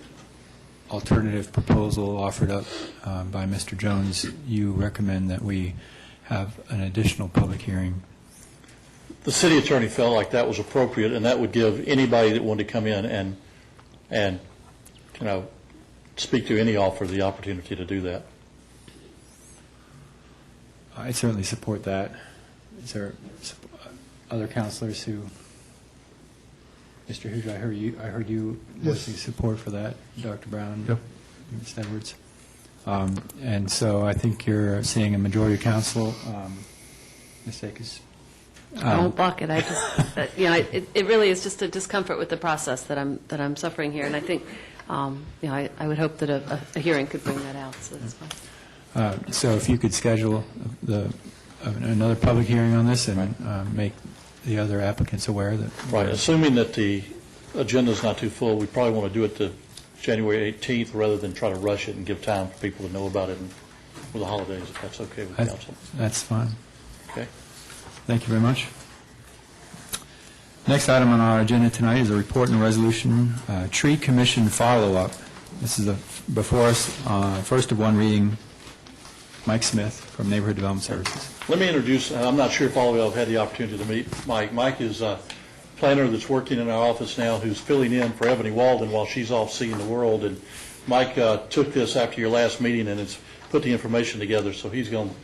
alternative proposal offered up by Mr. Jones, you recommend that we have an additional public hearing? The city attorney felt like that was appropriate, and that would give anybody that wanted to come in and speak to any offer the opportunity to do that. I certainly support that. Is there other counselors who? Mr. Hughes, I heard you voicing support for that, Dr. Brown, yep. Ms. Edwards. And so I think you're seeing a majority of council. Ms. Akers? I won't block it. I just, it really is just a discomfort with the process that I'm suffering here, and I think, I would hope that a hearing could bring that out. So that's fine. So if you could schedule another public hearing on this and make the other applicants aware that. Right. Assuming that the agenda is not too full, we probably want to do it the January 18th, rather than try to rush it and give time for people to know about it for the holidays, if that's okay with council. That's fine. Okay. Thank you very much. Next item on our agenda tonight is a report and resolution, tree commission follow-up. This is before us, first of one reading, Mike Smith from Neighborhood Development Services. Let me introduce, I'm not sure if all of you have had the opportunity to meet Mike. Mike is a planner that's working in our office now who's filling in for Ebony Walden while she's off seeing the world. And Mike took this after your last meeting and has put the information together, so he's going to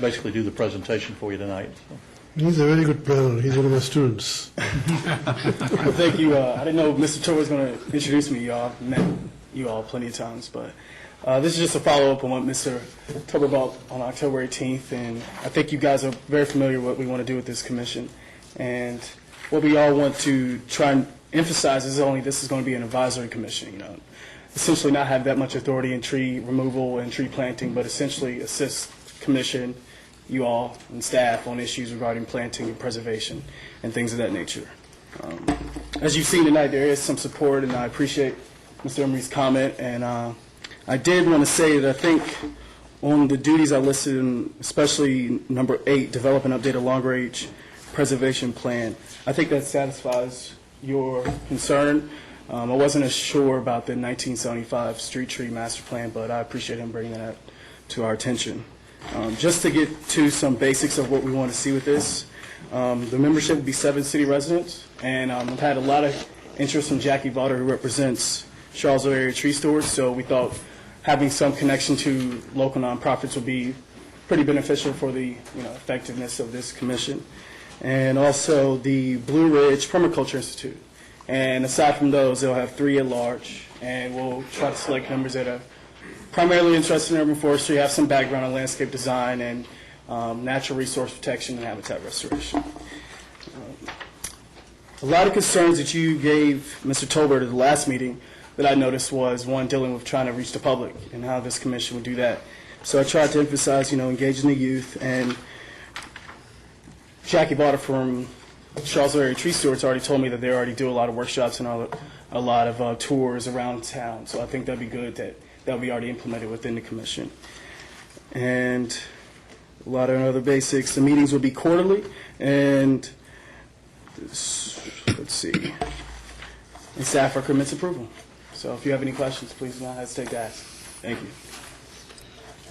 basically do the presentation for you tonight. So. He's a very good planner. He's one of my students. Well, thank you. I didn't know Mr. Tour was going to introduce me, y'all. Met you all plenty of times, but this is just a follow-up on what Mr. Tober brought on October 18th, and I think you guys are very familiar with what we want to do with this commission. And what we all want to try and emphasize is only this is going to be an advisory commission, essentially not have that much authority in tree removal and tree planting, but essentially assist commission, you all, and staff on issues regarding planting and preservation and things of that nature. As you've seen tonight, there is some support, and I appreciate Mr. Emery's comment. And I did want to say that I think on the duties I listed, especially number 8, develop and update a long-range preservation plan, I think that satisfies your concern. I wasn't as sure about the 1975 street tree master plan, but I appreciate him bringing that to our attention. Just to get to some basics of what we want to see with this, the membership will be 7 city residents, and I've had a lot of interest from Jackie Vaughter, who represents Charlottesville area tree stewards, so we thought having some connection to local nonprofits would be pretty beneficial for the effectiveness of this commission. And also the Blue Ridge Permaculture Institute. And aside from those, they'll have 3 at large, and we'll try to select members that are primarily interested in urban forestry, have some background in landscape design and natural resource protection and habitat restoration. A lot of concerns that you gave Mr. Tolbert at the last meeting that I noticed was one dealing with trying to reach the public and how this commission would do that. So I tried to emphasize, engaging the youth, and Jackie Vaughter from Charlottesville area tree stewards already told me that they already do a lot of workshops and a lot of tours around town. So I think that'd be good that will be already implemented within the commission. And a lot of other basics. The meetings will be quarterly, and let's see. And staff recommends approval. So if you have any questions, please do not hesitate to ask. Thank you.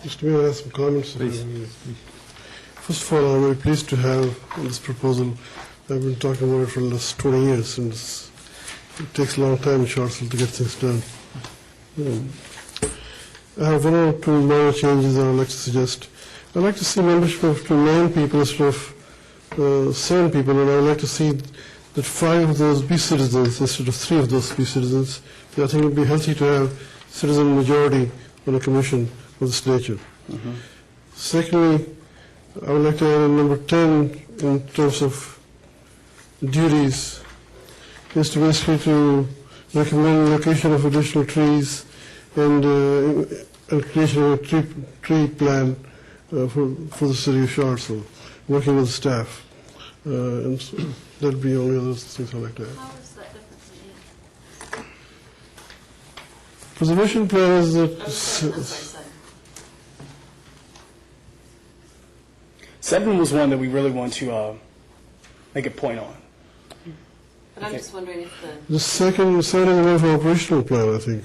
Mr. Mayor, I have some comments. Please. First of all, I'm very pleased to have this proposal. I've been talking about it for the last 20 years, and it takes a long time in Charlottesville to get things done. I have 1 or 2 minor changes that I'd like to suggest. I'd like to see membership of 9 people instead of 7 people, and I'd like to see that 5 of those be citizens instead of 3 of those be citizens. I think it would be healthy to have citizen majority on a commission of this nature. Secondly, I would like to add number 10 in terms of duties, is to basically to recommend location of additional trees and creation of a tree plan for the city of Charlottesville, working with the staff. And so that'll be only other things I'd like to add. How is that different from 8? Preservation plan is that... 7 was one that we really want to make a point on. But I'm just wondering if The second is more of an operational plan, I think.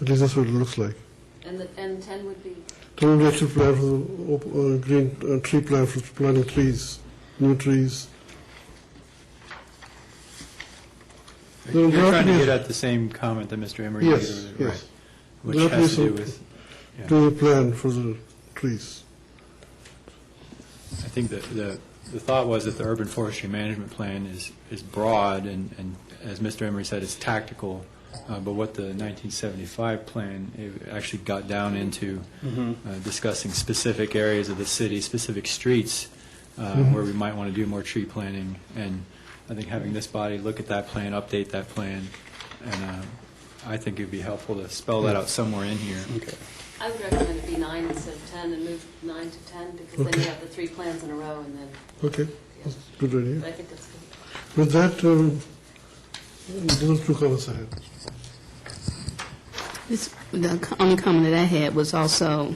At least that's what it looks like. and 10 would be. 10 would be actual plan for the green tree plan for planting trees, new trees. You're trying to get at the same comment that Mr. Emery made Yes, earlier, yes. right? Which has to do with, doing a plan for the trees. I think that the thought was that the urban forestry management plan is broad, and as Mr. Emery said, it's tactical, but what the 1975 plan, it actually got down into discussing specific areas of the city, specific streets, where we might want to do more tree planting, and I think having this body look at that plan, update that plan, and I think it would be helpful to spell that out somewhere in here. Okay. I would recommend it be 9 instead of 10 and move 9 to 10 because then you have the 3 plans in a row and then. Okay, that's a good idea. But I think that's good. With that, those 2 comments I have. The only comment that I had was also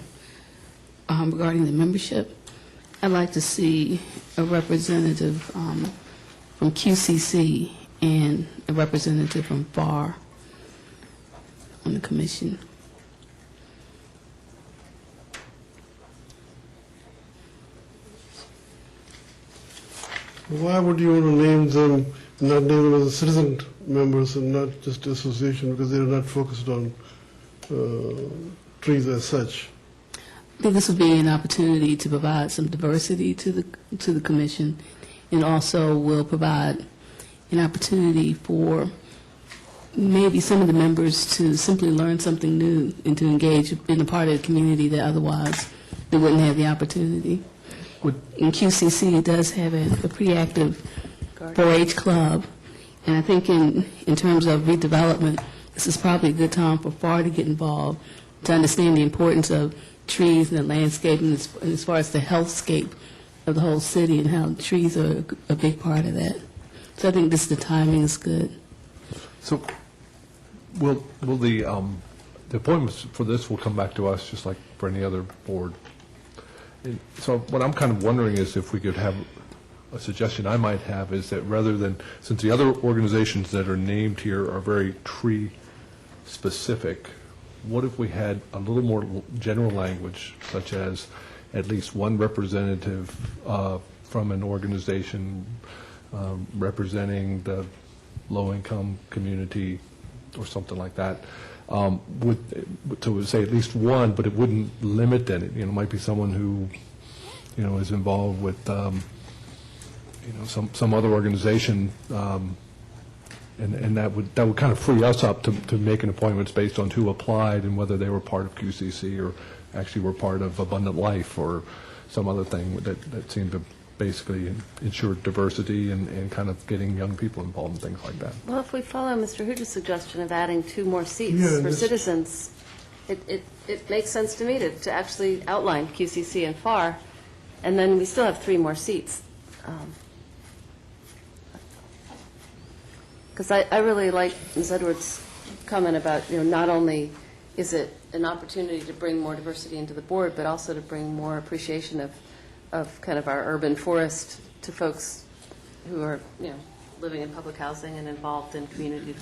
regarding the membership. I'd like to see a representative from QCC and a representative from FAR on the commission. Why would you want to name them, not name them as citizen members and not just association, because they're not focused on trees as such? I think this would be an opportunity to provide some diversity to the commission, and also will provide an opportunity for maybe some of the members to simply learn something new and to engage in a part of the community that otherwise they wouldn't have the opportunity. And QCC does have a pretty active 4-H club, and I think in terms of redevelopment, this is probably a good time for FAR to get involved, to understand the importance of trees and the landscape, and as far as the healthscape of the whole city, and how trees are a big part of that. So I think the timing is good. So will the appointments for this will come back to us just like for any other board? And so what I'm kind of wondering is if we could have a suggestion I might have is that rather than, since the other organizations that are named here are very tree specific, what if we had a little more general language, such as at least one representative from an organization representing the low-income community or something like that, to say at least one, but it wouldn't limit it. It might be someone who, is involved with, some other organization, and that would kind of free us up to making appointments based on who applied and whether they were part of QCC or actually were part of Abundant Life or some other thing that seemed to basically ensure diversity and kind of getting young people involved in things like that. Well, if we follow Mr. Hooger's suggestion of adding 2 more seats Yeah, for citizens, it makes sense to me to actually outline QCC and FAR, and then we still have 3 more seats. Because I really like Ms. Edwards' comment about, not only is it an opportunity to bring more diversity into the board, but also to bring more appreciation of kind of our urban forest to folks who are, living in public housing and involved in community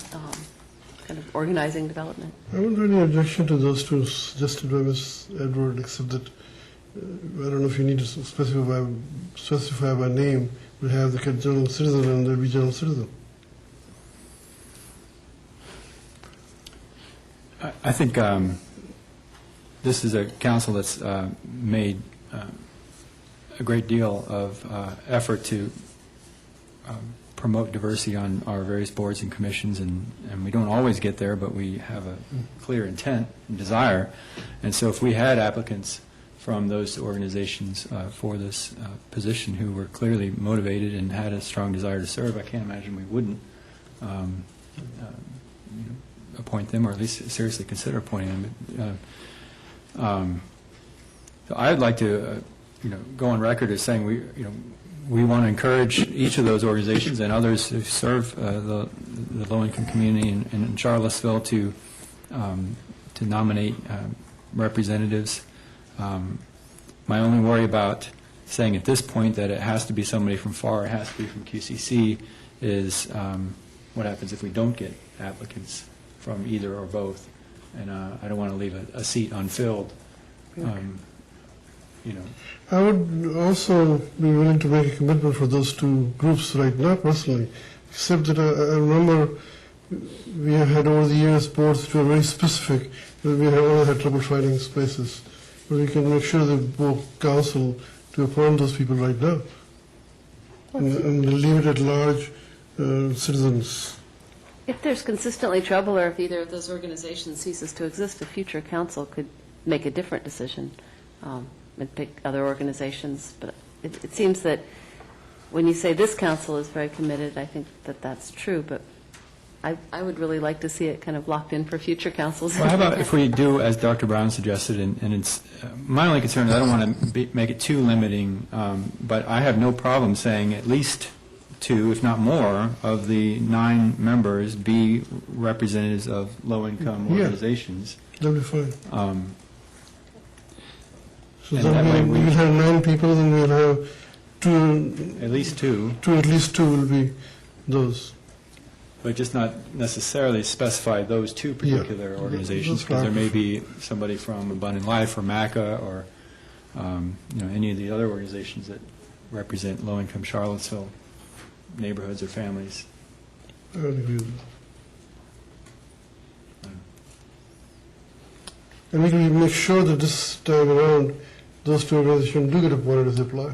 kind of organizing development. I wouldn't have any objection to those two suggested by Ms. Edward, except that I don't know if you need to specify by name. We have the general citizen and the general citizen. I think this is a council that's made a great deal of effort to promote diversity on our various boards and commissions, and we don't always get there, but we have a clear intent and desire. And so if we had applicants from those organizations for this position who were clearly motivated and had a strong desire to serve, I can't imagine we wouldn't appoint them, or at least seriously consider appointing them. So I'd like to go on record as saying we want to encourage each of those organizations and others who serve the low-income community in Charlottesville to nominate representatives. My only worry about saying at this point that it has to be somebody from FAR, it has to be from QCC, is what happens if we don't get applicants from either or both, and I don't want to leave a seat unfilled. I would also be willing to make a commitment for those 2 groups right now personally, except that I remember we have had over the years boards which were very specific, but we have always had trouble finding spaces. But we can make sure that both council to appoint those people right now and leave it at large citizens. If there's consistently trouble, or if either of those organizations ceases to exist, a future council could make a different decision and pick other organizations. But it seems that when you say this council is very committed, I think that that's true. But I would really like to see it kind of locked in for future councils. Well, how about if we do, as Dr. Brown suggested, and it's my only concern is I don't want to make it too limiting, but I have no problem saying at least two, if not more, of the 9 members be representatives of low-income Yeah. organizations. That'll be fine. So And then that way we will have 9 people, then we'll have At least 2. at least two will be those. But just not necessarily specify those 2 particular Yeah. organizations, That's because there may fine. be somebody from Abundant Life or MACA or, any of the other organizations that represent low-income Charlottesville neighborhoods or families. I would agree with that. And we will make sure that this time around, those 2 organizations do get appointed as they apply.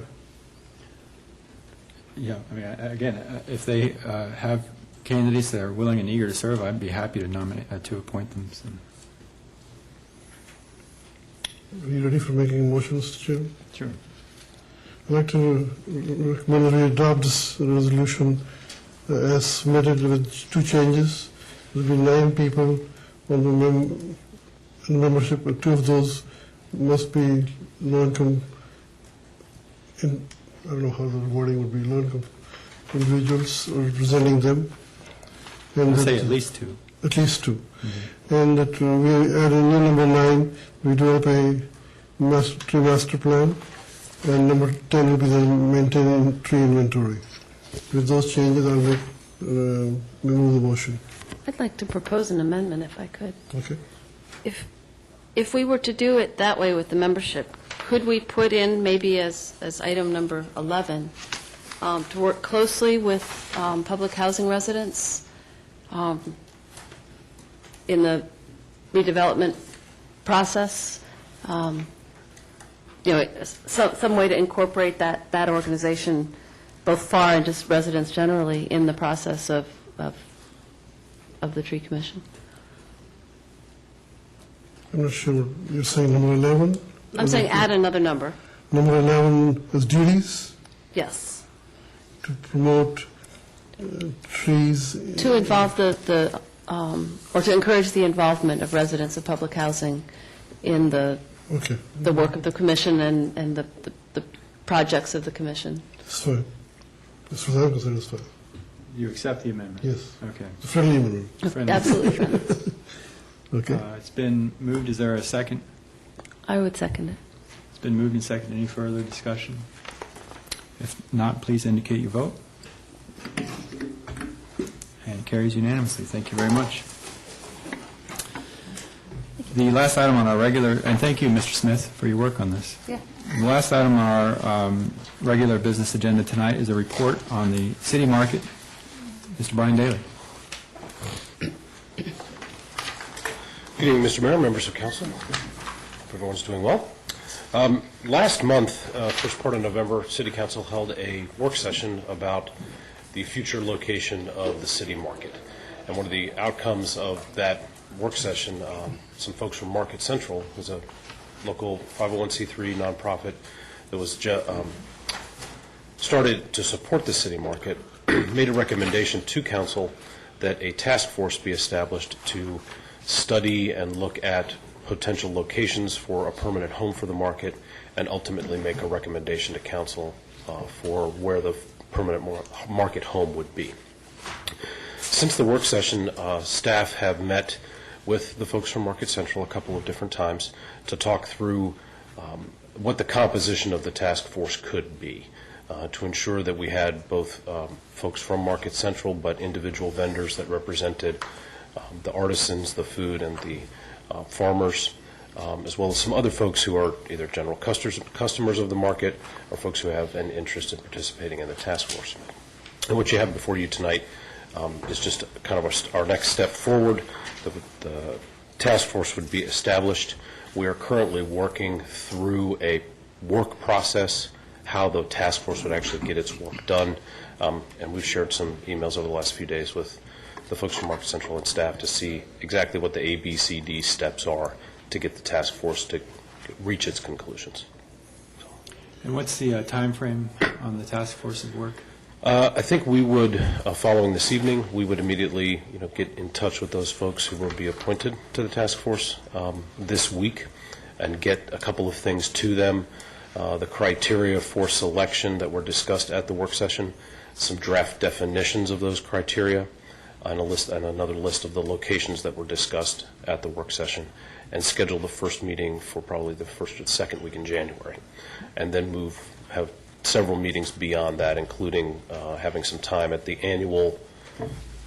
Yeah, I mean, again, if they have candidates that are willing and eager to serve, I'd be happy to nominate, to appoint them. So. Are you ready for making a motion, Mr. Chairman? Sure. I'd like to recommend that we adopt this resolution as submitted with 2 changes. There will be 9 people on the membership, but 2 of those must be low-income, I don't know how the wording would be, low-income individuals representing them. And I'd say that- at least 2. At least 2. And that we add in number 9, we develop a tree master plan, and number 10 will be the maintaining tree inventory. With those changes, I'll move the motion. I'd like to propose an amendment if I could. Okay. If we were to do it that way with the membership, could we put in maybe as item number 11, to work closely with public housing residents in the redevelopment process? Some way to incorporate that organization, both FAR and just residents generally, in the process of the tree commission. I'm not sure, you're saying number 11? I'm saying add another number. Number 11 as duties Yes. to promote trees. To involve or to encourage the involvement of residents of public housing in the work of the commission and the projects of the commission. That's fine. As far as I'm concerned, it's fine. You accept the amendment? Yes. Okay. It's a friendly amendment. Friendly. Absolutely friendly. Okay. It's been moved. Is there a second? I would second it. It's been moved and seconded. Any further discussion? If not, please indicate your vote. And it carries unanimously. Thank you very much. The last item on our regular, and thank you, Mr. Smith, for your work on this. Yeah. The last item on our regular business agenda tonight is a report on the city market. Mr. Brian Daly. Good evening, Mr. Mayor, members of council. Hope everyone's doing well. Last month, first part of November, City Council held a work session about the future location of the city market. And one of the outcomes of that work session, some folks from Market Central, who's a local 501c3 nonprofit that was started to support the city market, made a recommendation to council that a task force be established to study and look at potential locations for a permanent home for the market and ultimately make a recommendation to council for where the permanent market home would be. Since the work session, staff have met with the folks from Market Central a couple of different times to talk through what the composition of the task force could be, to ensure that we had both folks from Market Central but individual vendors that represented the artisans, the food, and the farmers, as well as some other folks who are either general customers of the market or folks who have an interest in participating in the task force. And what you have before you tonight is just kind of our next step forward. The task force would be established. We are currently working through a work process, how the task force would actually get its work done, and we've shared some emails over the last few days with the folks from Market Central and staff to see exactly what the ABCD steps are to get the task force to reach its conclusions. And what's the time frame on the task force's work? I think we would, following this evening, we would immediately, get in touch with those folks who will be appointed to the task force this week and get a couple of things to them. The criteria for selection that were discussed at the work session, some draft definitions of those criteria, and another list of the locations that were discussed at the work session, and schedule the first meeting for probably the first or second week in January, and then have several meetings beyond that, including having some time at the annual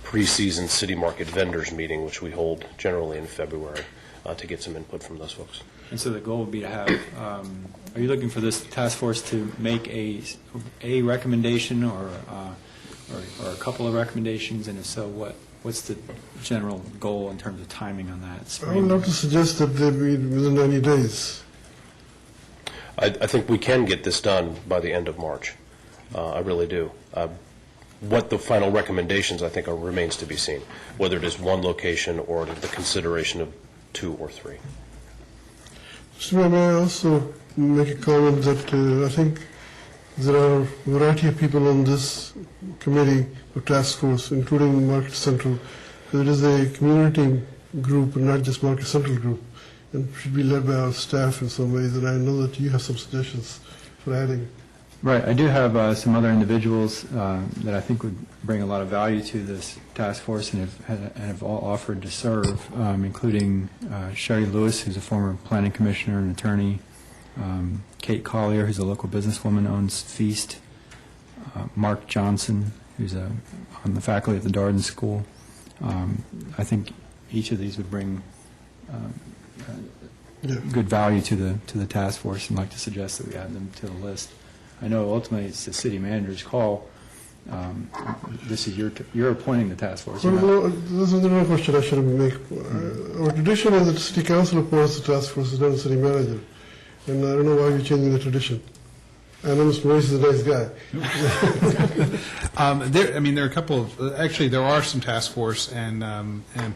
preseason city market vendors meeting, which we hold generally in February, to get some input from those folks. And so the goal would be to have, are you looking for this task force to make a recommendation or a couple of recommendations? And if so, what's the general goal in terms of timing on that? I would love to suggest that they be within 90 days. I think we can get this done by the end of March. I really do. What the final recommendations, I think, remains to be seen, whether it is one location or the consideration of 2 or 3. Mr. Mayor, may I also make a comment that I think there are a variety of people on this committee or task force, including Market Central. It is a community group and not just Market Central group, and should be led by our staff in some ways, and I know that you have some suggestions for adding. Right. I do have some other individuals that I think would bring a lot of value to this task force and have all offered to serve, including Sherry Lewis, who's a former planning commissioner and attorney, Kate Collier, who's a local businesswoman, owns Feast, Mark Johnson, who's on the faculty at the Darden School. I think each of these would bring good value to the task force, and I'd like to suggest that we add them to the list. I know ultimately it's the city manager's call. This is you're appointing the task force. Well, this is another question I should make. Our tradition is that the city council appoints the task force, not the city manager. And I don't know why you're changing the tradition. I know Mr. Maurice is a nice guy. There are a couple of, actually, there are some task force and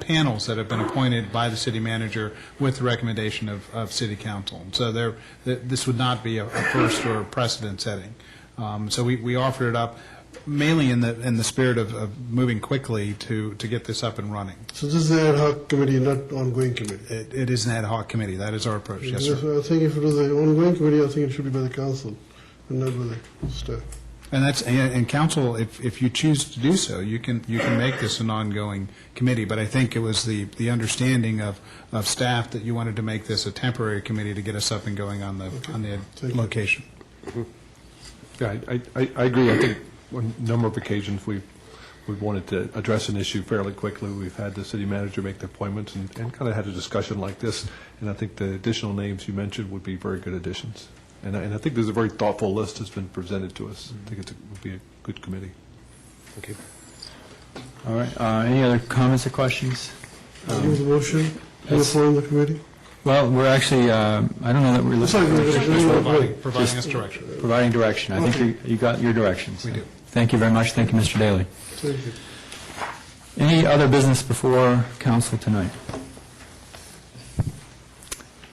panels that have been appointed by the city manager with the recommendation of city council. So this would not be a first or precedent setting. So we offered it up mainly in the spirit of moving quickly to get this up and running. So this is the ad hoc committee, not ongoing committee? It is an ad hoc committee. That is our approach, yes, sir. I think if it was an ongoing committee, I think it should be by the council and not by the staff. And council, if you choose to do so, you can make this an ongoing committee. But I think it was the understanding of staff that you wanted to make this a temporary committee to get us up and going on the location. Yeah, I agree. I think on a number of occasions we've wanted to address an issue fairly quickly. We've had the city manager make the appointments and kind of had a discussion like this. And I think the additional names you mentioned would be very good additions. And I think there's a very thoughtful list that's been presented to us. I think it would be a good committee. Thank you. All right. Any other comments or questions? Give the motion to appoint the committee. Well, we're actually, I don't know that we're looking for providing us direction. Providing direction. I think you got your directions. We do. Thank you very much. Thank you, Mr. Daly. Thank you. Any other business before council tonight?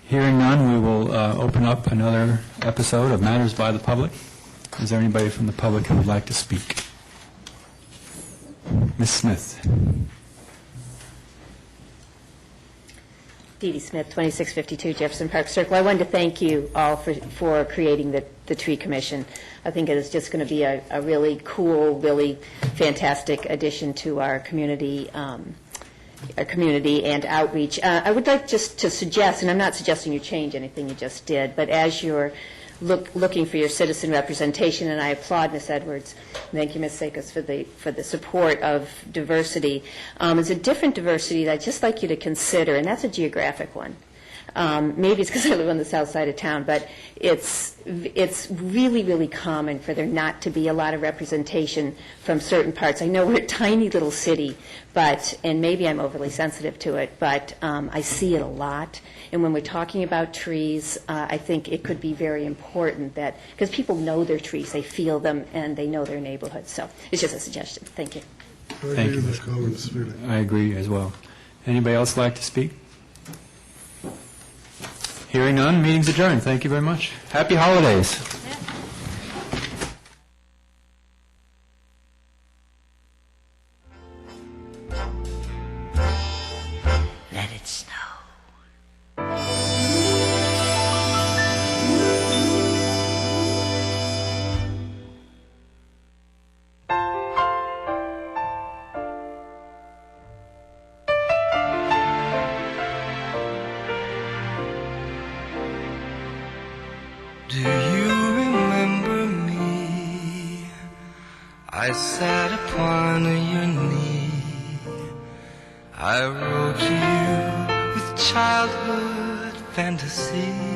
Hearing none, we will open up another episode of Matters by the Public. Is there anybody from the public who would like to speak? Ms. Smith. Dee Dee Smith, 2652 Jefferson Park Circle. I wanted to thank you all for creating the Tree Commission. I think it is just going to be a really cool, really fantastic addition to our community and outreach. I would like just to suggest, and I'm not suggesting you change anything you just did, but as you're looking for your citizen representation, and I applaud Ms. Edwards, thank you, Ms. Sakos, for the support of diversity. There's a different diversity that I'd just like you to consider, and that's a geographic one. Maybe it's because I live on the south side of town, but it's really, really common for there not to be a lot of representation from certain parts. I know we're a tiny little city, and maybe I'm overly sensitive to it, but I see it a lot. And when we're talking about trees, I think it could be very important that, because people know their trees, they feel them, and they know their neighborhood. So it's just a suggestion. Thank you. Thank you. I agree as well. Anybody else like to speak? Hearing none, meeting's adjourned. Thank you very much. Happy holidays. Let it snow. Do you remember me? I sat upon your knee. I wrote to you with childhood fantasy.